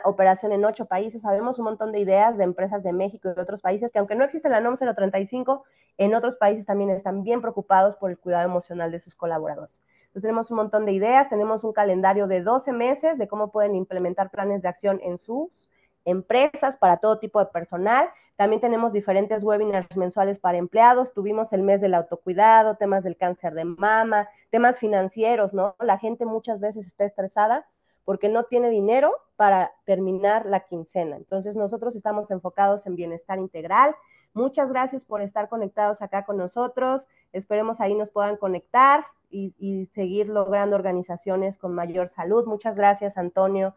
operación en 8 países. Sabemos un montón de ideas de empresas de México y de otros países que aunque no existe la NOM 035, en otros países también están bien preocupados por el cuidado emocional de sus colaboradores. Entonces tenemos un montón de ideas. Tenemos un calendario de 12 meses de cómo pueden implementar planes de acción en sus empresas para todo tipo de personal. También tenemos diferentes webinars mensuales para empleados. Tuvimos el mes del autocuidado, temas del cáncer de mama, temas financieros, ¿no? La gente muchas veces está estresada porque no tiene dinero para terminar la quincena. Entonces nosotros estamos enfocados en bienestar integral. Muchas gracias por estar conectados acá con nosotros. Esperemos ahí nos puedan conectar y seguir logrando organizaciones con mayor salud. Muchas gracias, Antonio,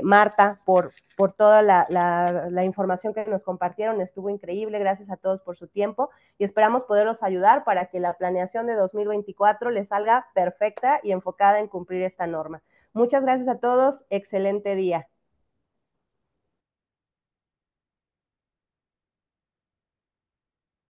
Marta, por toda la información que nos compartieron. Estuvo increíble. Gracias a todos por su tiempo y esperamos poderlos ayudar para que la planeación de 2024 les salga perfecta y enfocada en cumplir esta norma. Muchas gracias a todos. Excelente día.